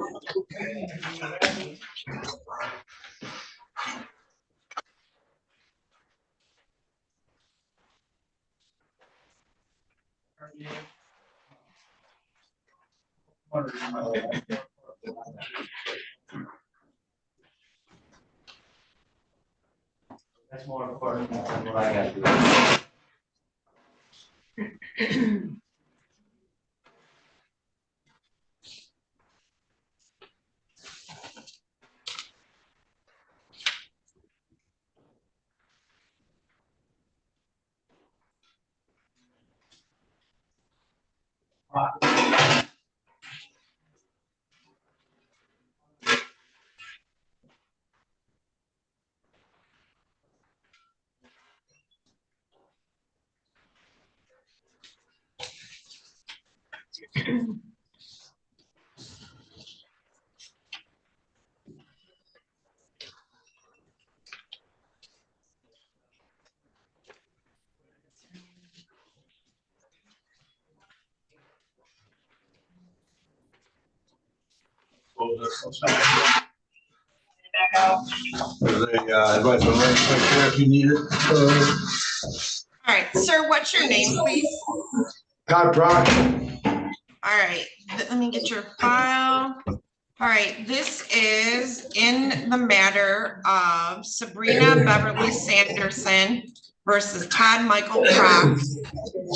That's more important than what I got to do. Advice on legislation if you need it. All right, sir, what's your name, please? Todd Brock. All right, let me get your file. All right, this is in the matter of Sabrina Beverly Sanderson versus Todd Michael Prock,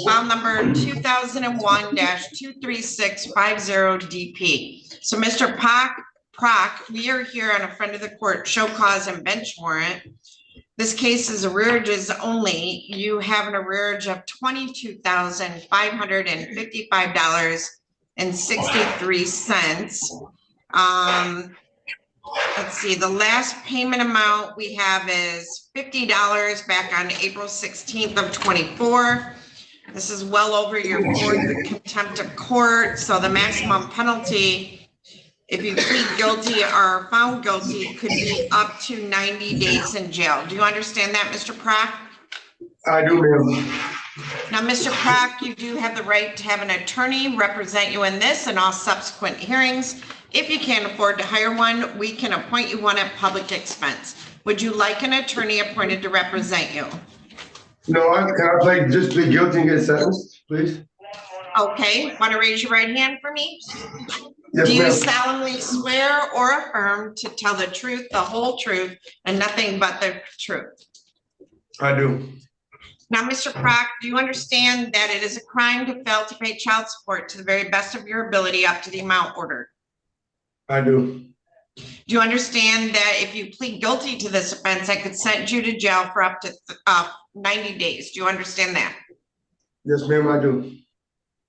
file number 2001-23650 DP. So Mr. Prock, we are here on a friend of the court show cause and bench warrant. This case is arrearages only. You have an arrearage of $22,555.63. Let's see, the last payment amount we have is $50 back on April 16th of 24. This is well over your fourth contempt of court. So the maximum penalty, if you plead guilty or are found guilty, could be up to 90 days in jail. Do you understand that, Mr. Prock? I do, ma'am. Now, Mr. Prock, you do have the right to have an attorney represent you in this and all subsequent hearings. If you can't afford to hire one, we can appoint you one at public expense. Would you like an attorney appointed to represent you? No, can I just plead guilty and get sentenced, please? Okay, want to raise your right hand for me? Yes, Do you ma'am. solemnly swear or affirm to tell the truth, the whole truth, and nothing but the truth? I do. Now, Mr. Prock, do you understand that it is a crime to fail to pay child support to the very best of your ability up to the amount ordered? I do. Do you understand that if you plead guilty to this offense, I could send you to jail for up to 90 days? Do you understand that? Yes, ma'am, I do.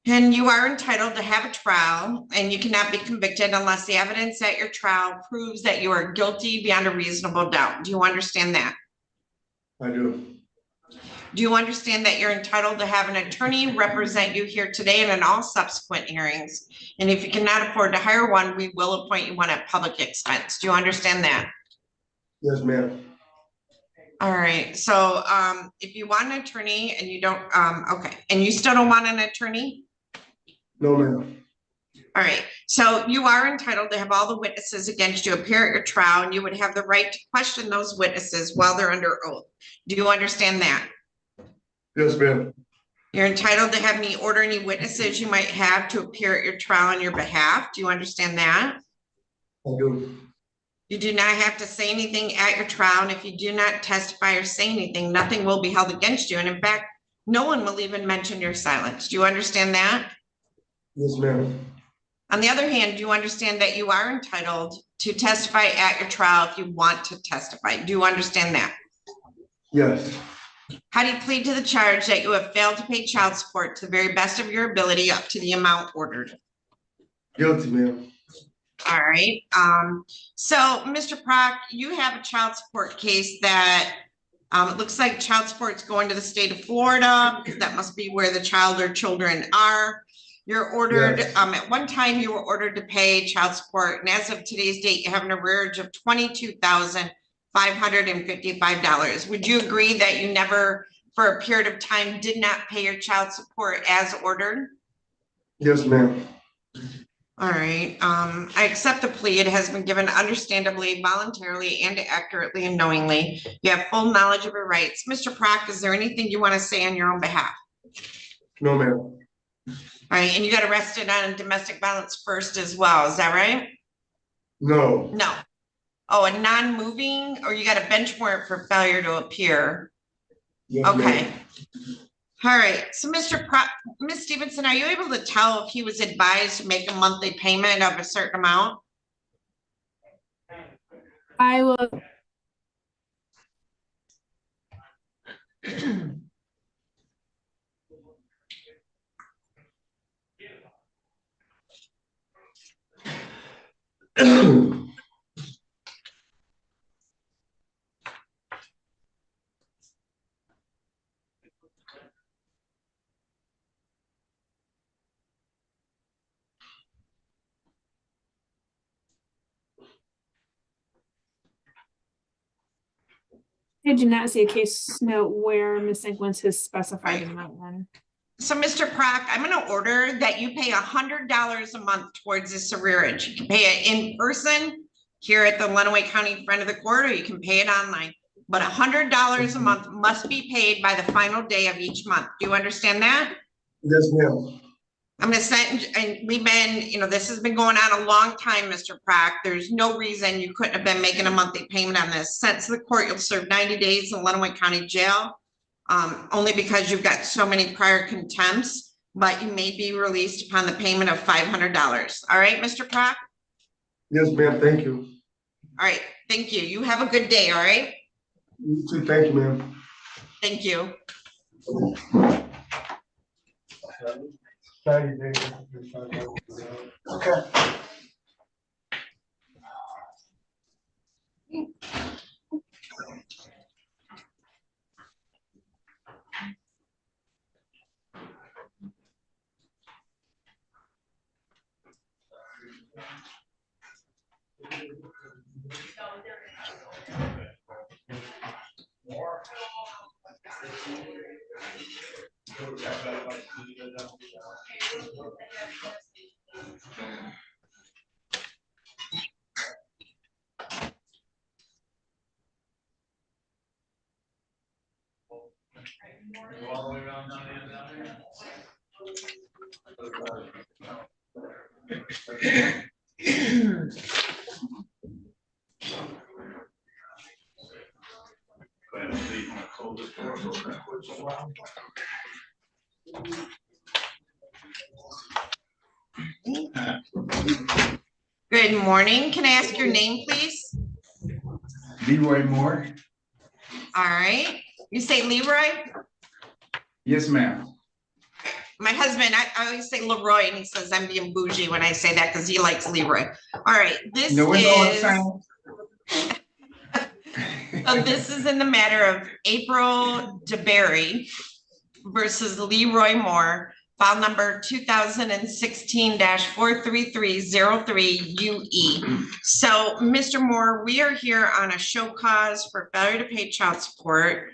And you are entitled to have a trial, and you cannot be convicted unless the evidence at your trial proves that you are guilty beyond a reasonable doubt. Do you understand that? I do. Do you understand that you're entitled to have an attorney represent you here today and in all subsequent hearings? And if you cannot afford to hire one, we will appoint you one at public expense. Do you understand that? Yes, ma'am. All right, so if you want an attorney and you don't, okay, and you still don't want an attorney? No, ma'am. All right, so you are entitled to have all the witnesses against you appear at your trial, and you would have the right to question those witnesses while they're under oath. Do you understand that? Yes, ma'am. You're entitled to have me order any witnesses you might have to appear at your trial on your behalf. Do you understand that? I do. You do not have to say anything at your trial, and if you do not testify or say anything, nothing will be held against you. And in fact, no one will even mention your silence. Do you understand that? Yes, ma'am. On the other hand, do you understand that you are entitled to testify at your trial if you want to testify? Do you understand that? Yes. How do you plead to the charge that you have failed to pay child support to the very best of your ability up to the amount ordered? Guilty, ma'am. All right. So Mr. Prock, you have a child support case that it looks like child support's going to the state of Florida, because that must be where the child or children are. You're ordered, Yes. at one time you were ordered to pay child support, and as of today's date, you have an arrearage of $22,555. Would you agree that you never, for a period of time, did not pay your child support as ordered? Yes, ma'am. All right, I accept the plea. It has been given understandably, voluntarily, and accurately and knowingly. You have full knowledge of your rights. Mr. Prock, is there anything you want to say on your own behalf? No, ma'am. All right, and you got arrested on domestic violence first as well, is that right? No. No. Oh, a non-moving, or you got a bench warrant for failure to appear? Yes, Okay. ma'am. All right, so Ms. Stevenson, are you able to tell if he was advised to make a monthly payment of a certain amount? I will. I do not see a case note where Ms. Delinquency has specified an amount one. So Mr. Prock, I'm gonna order that you pay $100 a month towards this arrearage. You can pay it in person here at the Lenawee County Friend of the Court, or you can pay it online. But $100 a month must be paid by the final day of each month. Do you understand that? Yes, ma'am. I'm gonna send, and we've been, this has been going on a long time, Mr. Prock. There's no reason you couldn't have been making a monthly payment on this. Sent to the court, you'll serve 90 days in Lenawee County Jail. Only because you've got so many prior contempts, but you may be released upon the payment of $500. All right, Mr. Prock? Yes, ma'am. Thank you. All right, thank you. You have a good day, all right? You too. Thank you, ma'am. Thank you. 90 days. Okay. Good morning. Can I ask your name, please? Leroy Moore. All right. You say Leroy? Yes, ma'am. My husband, I always say Leroy, and he says I'm being bougie when I say that because he likes Leroy. All right, this No one knows so this is in the matter of April DeBerry versus Leroy Moore. file number 2016-43303UE. So, Mr. Moore, we are here on a show cause for failure to pay child support.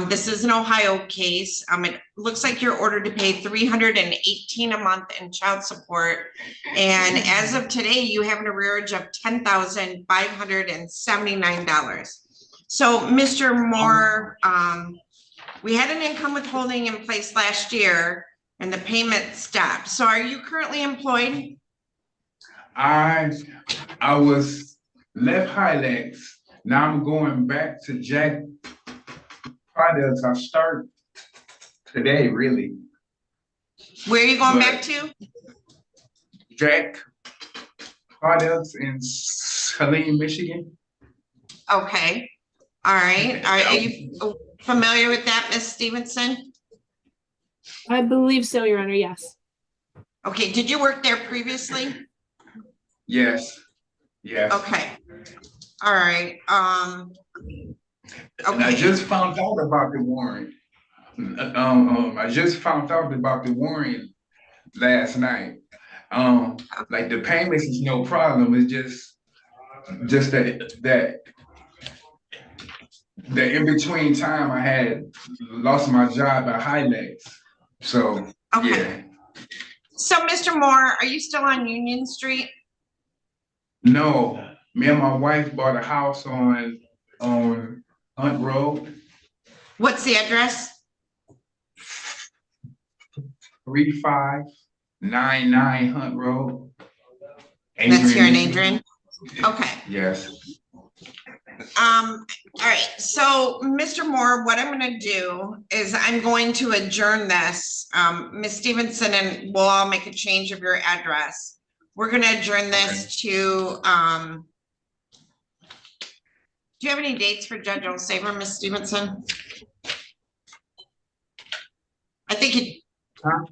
This is an Ohio case. It looks like you're ordered to pay $318 a month in child support. And as of today, you have an arrearage of $10,579. So, Mr. Moore, we had an income withholding in place last year and the payment stopped. So are you currently employed? I was left Hilex. Now I'm going back to Jack Products. I start today, really. Where are you going back to? Jack Products in Saline, Michigan. Okay. All right. Are you familiar with that, Ms. Stevenson? I believe so, Your Honor, yes. Okay, did you work there previously? Yes. Yes. Okay. All right. And I just found out about the warrant. I just found out about the warrant last night. Like the payments is no problem. It's just that the in between time I had lost my job at Hilex. So yeah. So, Mr. Moore, are you still on Union Street? No, me and my wife bought a house on Hunt Road. What's the address? 3599 Hunt Road. That's here in Adrian. Okay. Yes. All right. So, Mr. Moore, what I'm going to do is I'm going to adjourn this. Ms. Stevenson, and we'll all make a change of your address. We're going to adjourn this to, do you have any dates for Judge Olsaver, Ms. Stevenson? I think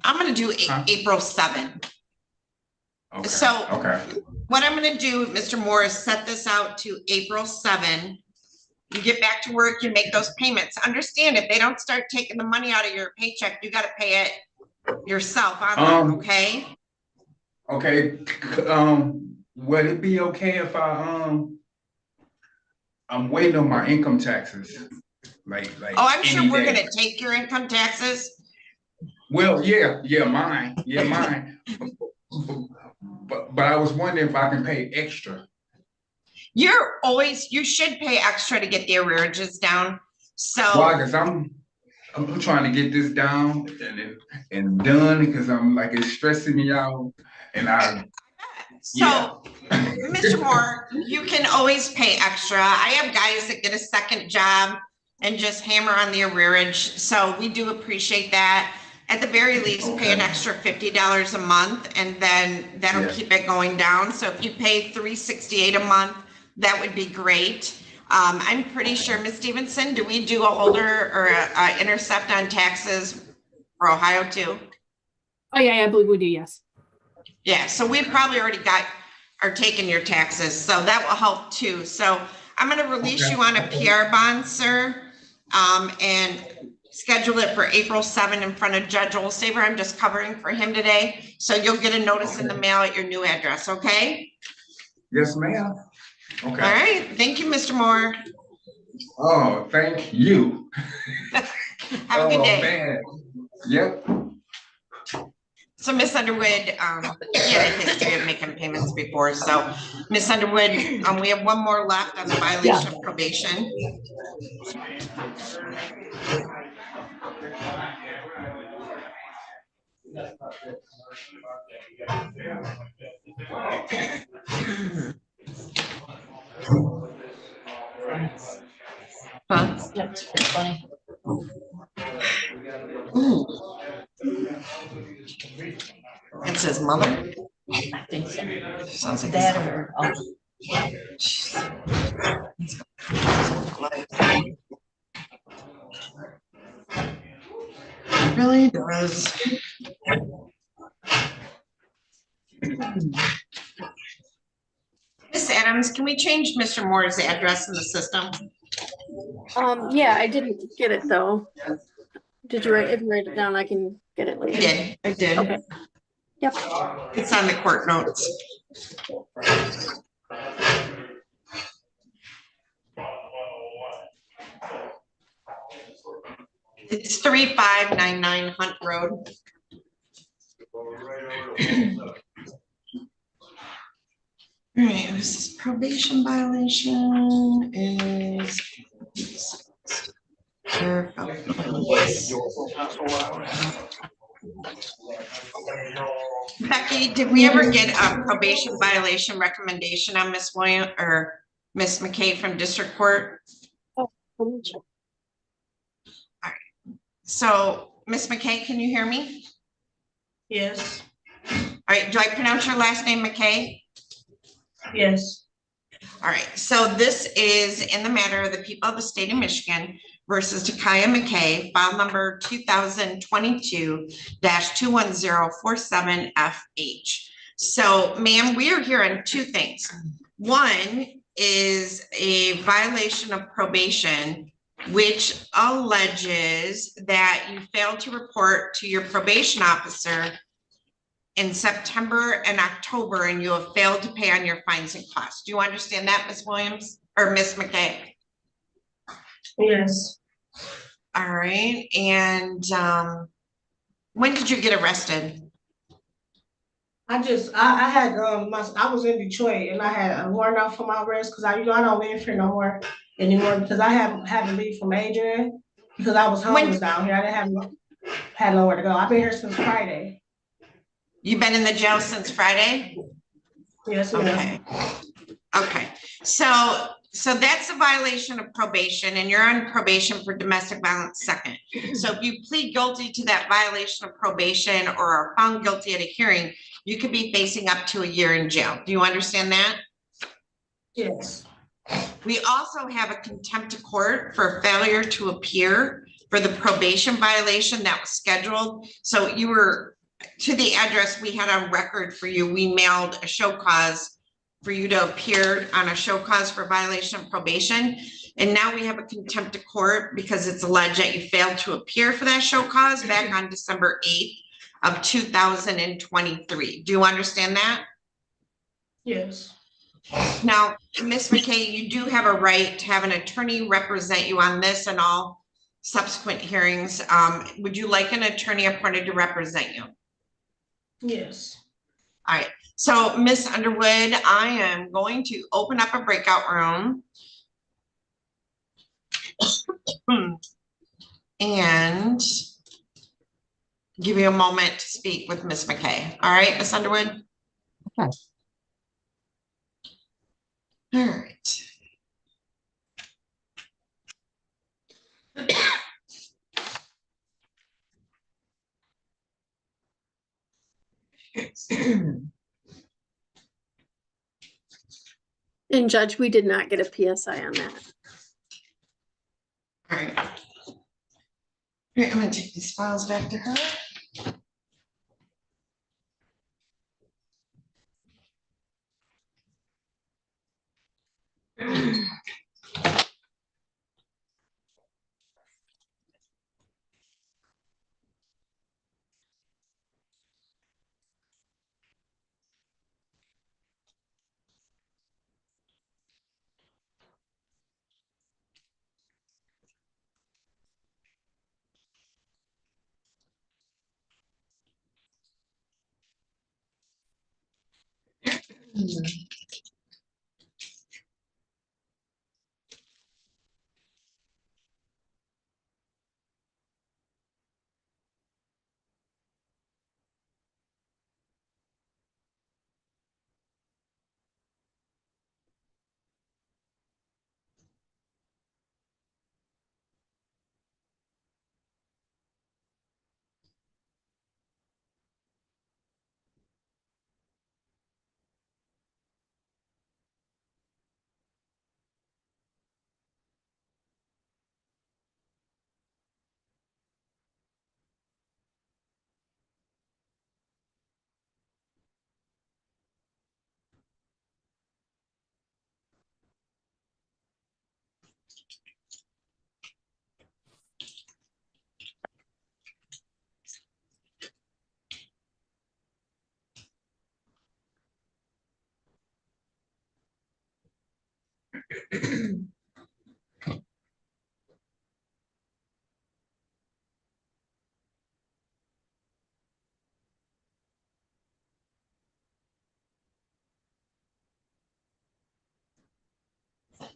I'm going to do April 7th. Okay. So okay. What I'm going to do, Mr. Moore, is set this out to April 7. You get back to work, you make those payments. Understand, if they don't start taking the money out of your paycheck, you got to pay it yourself on there, okay? Okay. Would it be okay if I'm waiting on my income taxes? Like oh, I'm sure we're going to take your income taxes. Well, yeah, mine. Yeah, mine. But I was wondering if I can pay extra. You should pay extra to get the arrearages down. So why? Because I'm trying to get this down and done because I'm like it's stressing me out. And Mr. Moore, you can always pay extra. I have guys that get a second job and just hammer on the arrearage. So we do appreciate that. At the very least, pay an extra $50 a month, and then that'll keep it going down. So if you pay $368 a month, that would be great. I'm pretty sure, Ms. Stevenson, do we do a holder or a intercept on taxes for Ohio too? Oh yeah, I believe we do. Yes. Yeah. So we've probably already are taking your taxes, so that will help too. So I'm going to release you on a PR bond, sir, and schedule it for April 7 in front of Judge Olsaver. I'm just covering for him today. So you'll get a notice in the mail at your new address, okay? Yes, ma'am. Okay. All right. Thank you, Mr. Moore. Oh, thank you. Have a good day. Man. Yep. So Miss Underwood, he had a history of making payments before. So Miss Underwood, we have one more left on the violation of probation. Huh? That's funny. Ooh. It's his mother. I think so. Sounds like That his or It really does. Miss Adams, can we change Mr. Moore's address in the system? Yeah, I didn't get it though. Did you write it down? I can get it later. I did. Okay. Yep. It's on the court notes. It's 3599 Hunt Road. All right, this is probation violation is. Becky, did we ever get a probation violation recommendation on Miss William or Miss McKay from district court? Oh, All right. So Miss McKay, can you hear me? Yes. All right, do I pronounce your last name McKay? Yes. All right, so this is in the matter of the people of the state of Michigan versus Takaya McKay, file number 2022-21047FH. So, ma'am, we are here on two things. One is a violation of probation, which alleges that you failed to report to your probation officer in September and October, and you have failed to pay on your fines and costs. Do you understand that, Ms. Williams or Ms. McKay? Yes. All right, and when did you get arrested? I had I was in Detroit and I had a warrant out for my arrest because I don't live here no more anymore because I had to leave from Adrian because I was homeless down here. I didn't had nowhere to go. I've been here since Friday. You've been in the jail since Friday? Yes, ma'am. Okay. Okay. So that's a violation of probation, and you're on probation for domestic violence second. So if you plead guilty to that violation of probation or are found guilty at a hearing, you could be facing up to a year in jail. Do you understand that? Yes. We also have a contempt of court for failure to appear for the probation violation that was scheduled. So you were to the address we had on record for you. We mailed a show cause for you to appear on a show cause for violation of probation. And now we have a contempt of court because it's alleged that you failed to appear for that show cause back on December 8th of 2023. Do you understand that? Yes. Now, Ms. McKay, you do have a right to have an attorney represent you on this and all subsequent hearings. Would you like an attorney appointed to represent you? Yes. All right. So, Ms. Underwood, I am going to open up a breakout room. And give you a moment to speak with Ms. McKay. All right, Ms. Underwood? Okay. All right. And Judge, we did not get a PSI on that. All right. All right, I'm gonna take these files back to her.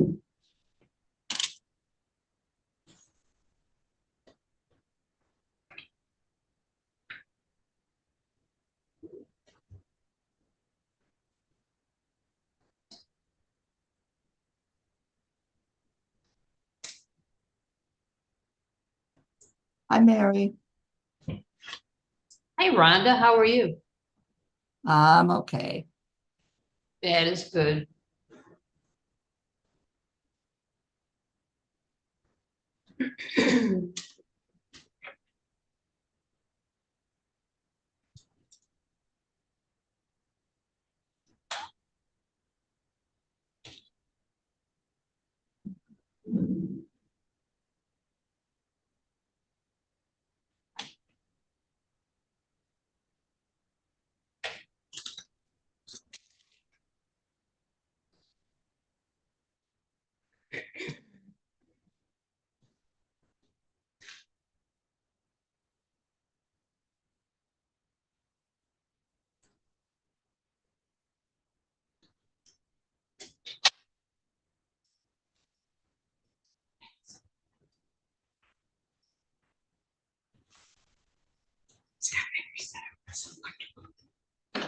Hi, Mary. Hey, Rhonda, how are you? I'm okay. That is good.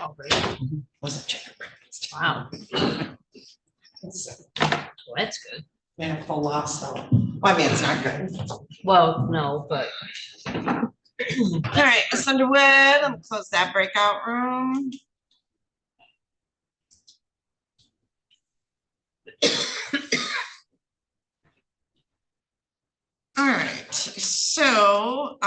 Oh, really? Wow. Well, that's good. Yeah, full loss though. Well, I mean, it's not good. Well, no, but. All right, Miss Underwood, I'm gonna close that breakout room. All right, so,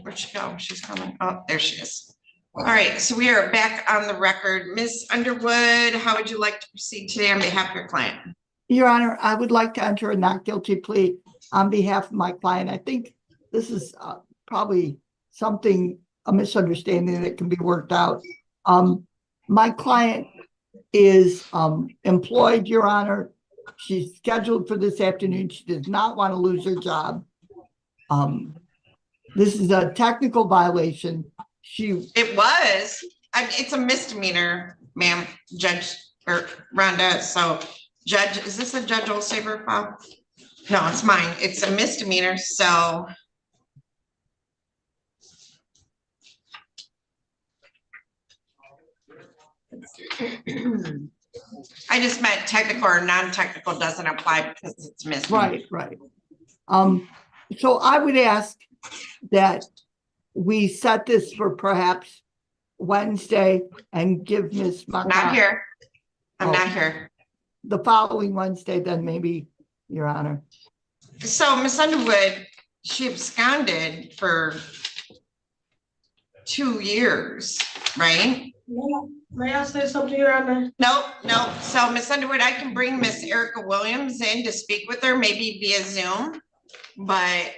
where'd she go? She's coming. Oh, there she is. All right, so we are back on the record. Ms. Underwood, how would you like to proceed today on behalf of your client? Your Honor, I would like to enter a not guilty plea on behalf of my client. I think this is probably a misunderstanding that can be worked out. My client is employed, Your Honor. She's scheduled for this afternoon. She does not want to lose her job. This is a technical violation. It was. It's a misdemeanor, ma'am, Judge, or Rhonda, so Judge, is this a Judge Olsaber file? No, it's mine. It's a misdemeanor, so. I just meant technical or non-technical doesn't apply because it's misdemeanor. Right. So I would ask that we set this for perhaps Wednesday and give Ms. Not here. I'm not here. The following Wednesday, then maybe, Your Honor. So Ms. Underwood, she absconded for 2 years, right? May I say something, Your Honor? Nope. So Ms. Underwood, I can bring Miss Erica Williams in to speak with her, maybe via Zoom, but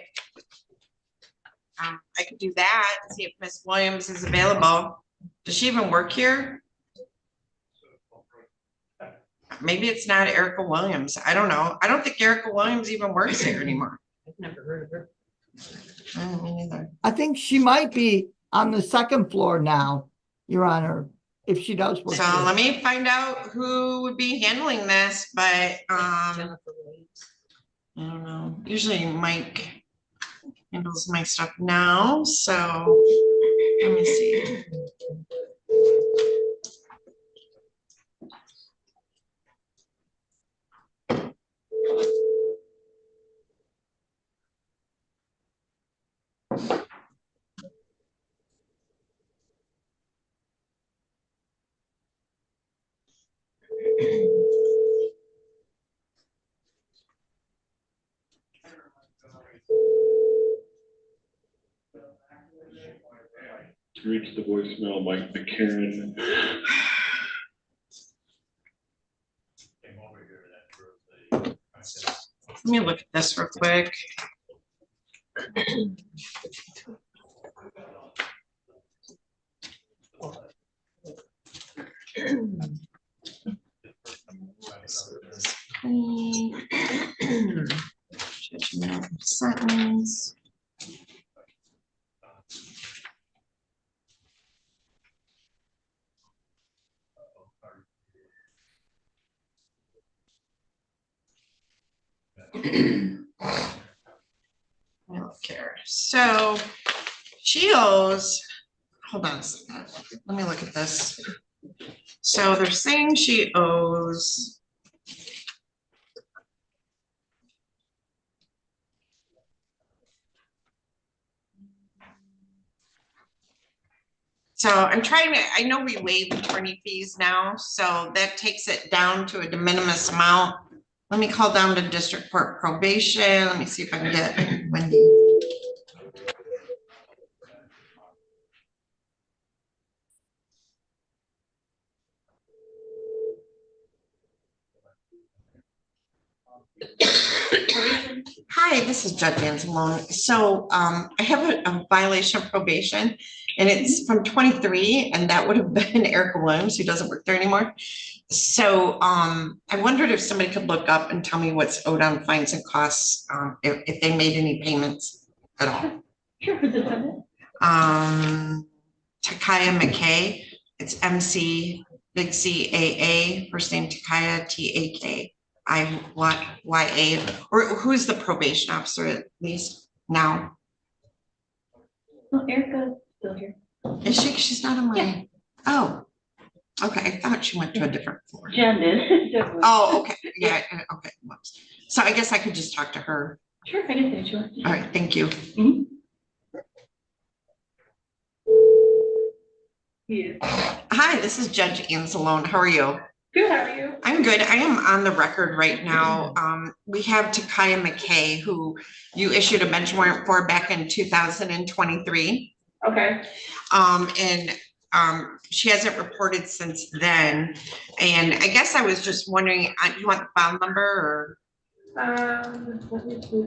I could do that and see if Miss Williams is available. Does she even work here? Maybe it's not Erica Williams. I don't know. I don't think Erica Williams even works here anymore. I've never heard of her. Me neither. I think she might be on the second floor now, Your Honor, if she does work. So let me find out who would be handling this, but I don't know. Usually Mike handles my stuff now, so let me see. To reach the voicemail, Mike McCarran. Let me look at this real quick. Judgment of sentence. so she owes, hold on a second, let me look at this. So they're saying she owes so I'm trying to, I know we waive attorney fees now, so that takes it down to a de minimis amount. Let me call down to district court probation. Let me see if I can get Wendy. Hi, this is Judge Anzalone. So I have a violation of probation and it's from 23 and that would have been Erica Williams, who doesn't work there anymore. So I wondered if somebody could look up and tell me what's owed on fines and costs, if they made any payments at all. Sure, who's the defendant? Takaya McKay, it's MC, big CAA, first name Takaya, TAKIYA, or who's the probation officer at least now? Oh, Erica, still here. Is she? She's not on my, Yeah. Oh, okay, I thought she went to a different floor. Jen did. Oh, okay, yeah, okay. Whoops. So I guess I could just talk to her. Sure, I can finish you. All right, thank you. Hi, this is Judge Anzalone. How are you? Good, how are you? I'm good. I am on the record right now. We have Takaya McKay, who you issued a bench warrant for back in 2023. Okay. She hasn't reported since then. And I guess I was just wondering, you want the file number Let me see.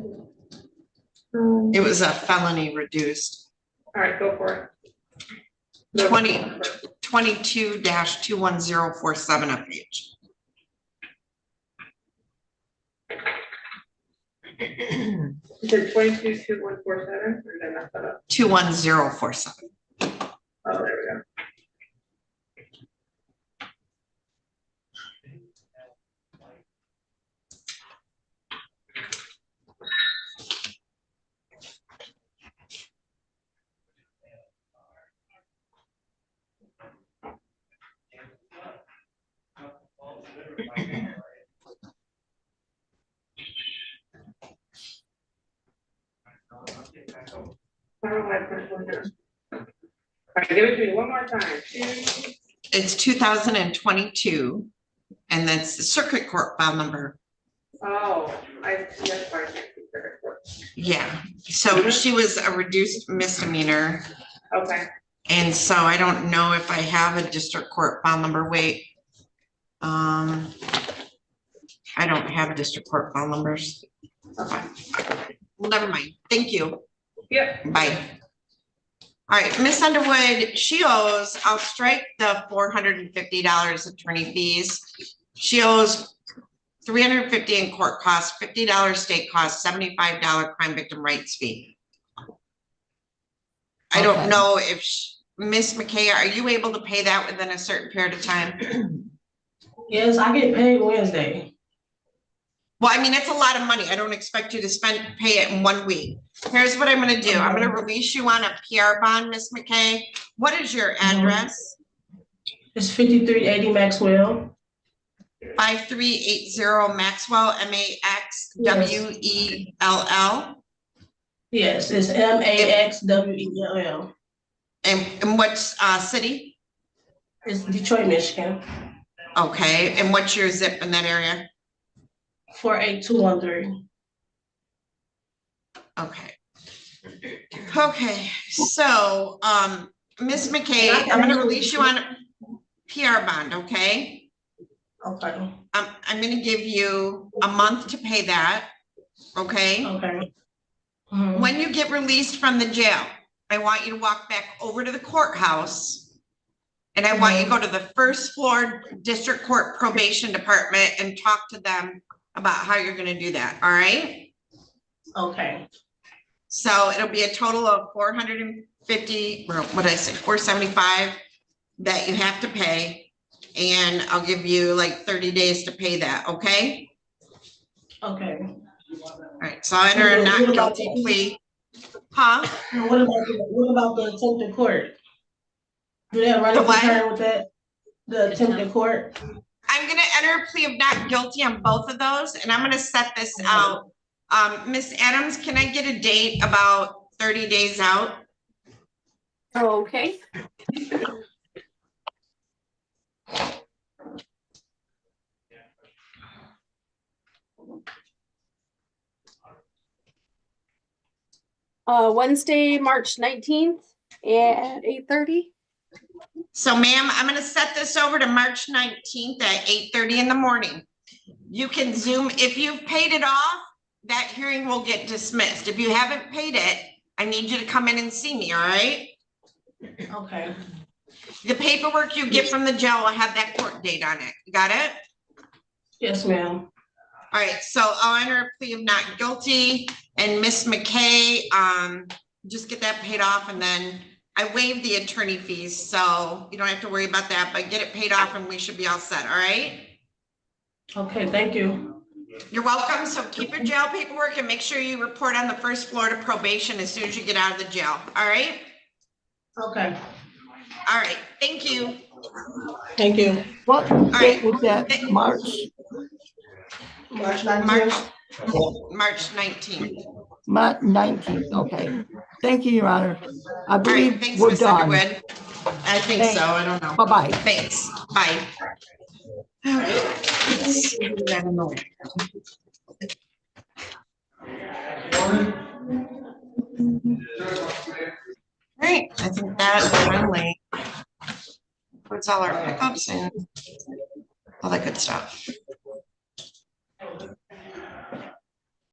or? It was a felony reduced. All right, go for it. 22-21047 a page. You said 22-2147, or did I mess that up? 21047. Oh, there we go. I don't know why I put one down. All right, give it to me one more time. It's 2022, and that's the circuit court file number. Oh, I see, that's why I can't keep the report. Yeah, so she was a reduced misdemeanor. Okay. And so I don't know if I have a district court file number. Wait. I don't have district court file numbers. Okay. Well, never mind. Thank you. Yep. Bye. All right, Miss Underwood, she owes, I'll strike the $450 attorney fees. She owes $350 in court costs, $50 state costs, $75 crime victim rights fee. I don't know if Miss McKay, are you able to pay that within a certain period of time? Yes, I get paid Wednesday. Well, I mean, it's a lot of money. I don't expect you to pay it in 1 week. Here's what I'm gonna do. I'm gonna release you on a PR bond, Miss McKay. What is your address? It's 5380 Maxwell. 5380 Maxwell, MAXWELL. Yes, it's MAXWELL. And what's city? It's Detroit, Michigan. Okay, and what's your zip in that area? 48213. Okay. Okay, so Miss McKay, I'm gonna release you on a PR bond, okay? Okay. I'm gonna give you a month to pay that, okay? Okay. When you get released from the jail, I want you to walk back over to the courthouse and I want you to go to the first floor district court probation department and talk to them about how you're gonna do that, all right? Okay. So it'll be a total of 450, or what did I say, 475 that you have to pay. And I'll give you like 30 days to pay that, okay? Okay. All right, so I'll enter a not guilty plea. Huh? What about the attempted court? Do that run The in what? concurrent with that? The attempted court? I'm gonna enter a plea of not guilty on both of those, and I'm gonna set this out. Miss Adams, can I get a date about 30 days out? Okay. Wednesday, March 19th at 8:30. So ma'am, I'm gonna set this over to March 19th at 8:30 in the morning. You can Zoom, if you've paid it off, that hearing will get dismissed. If you haven't paid it, I need you to come in and see me, all right? Okay. The paperwork you get from the jail will have that court date on it. You got it? Yes, ma'am. All right, so I'll enter a plea of not guilty, and Miss McKay, just get that paid off, and then I waived the attorney fees, so you don't have to worry about that, but get it paid off and we should be all set, all right? Okay, thank you. You're welcome, so keep your jail paperwork and make sure you report on the first floor to probation as soon as you get out of the jail, all right? Okay. All right, thank you. Thank you. What right. date was that, March? March March 19th. March 19th. March 19th, okay. Thank you, Your Honor. I All right, believe thanks, we're Ms. done. Underwood. I think Thanks. so, I don't know. Bye-bye. Thanks, bye. All right, I think that finally puts all our pickups and all that good stuff.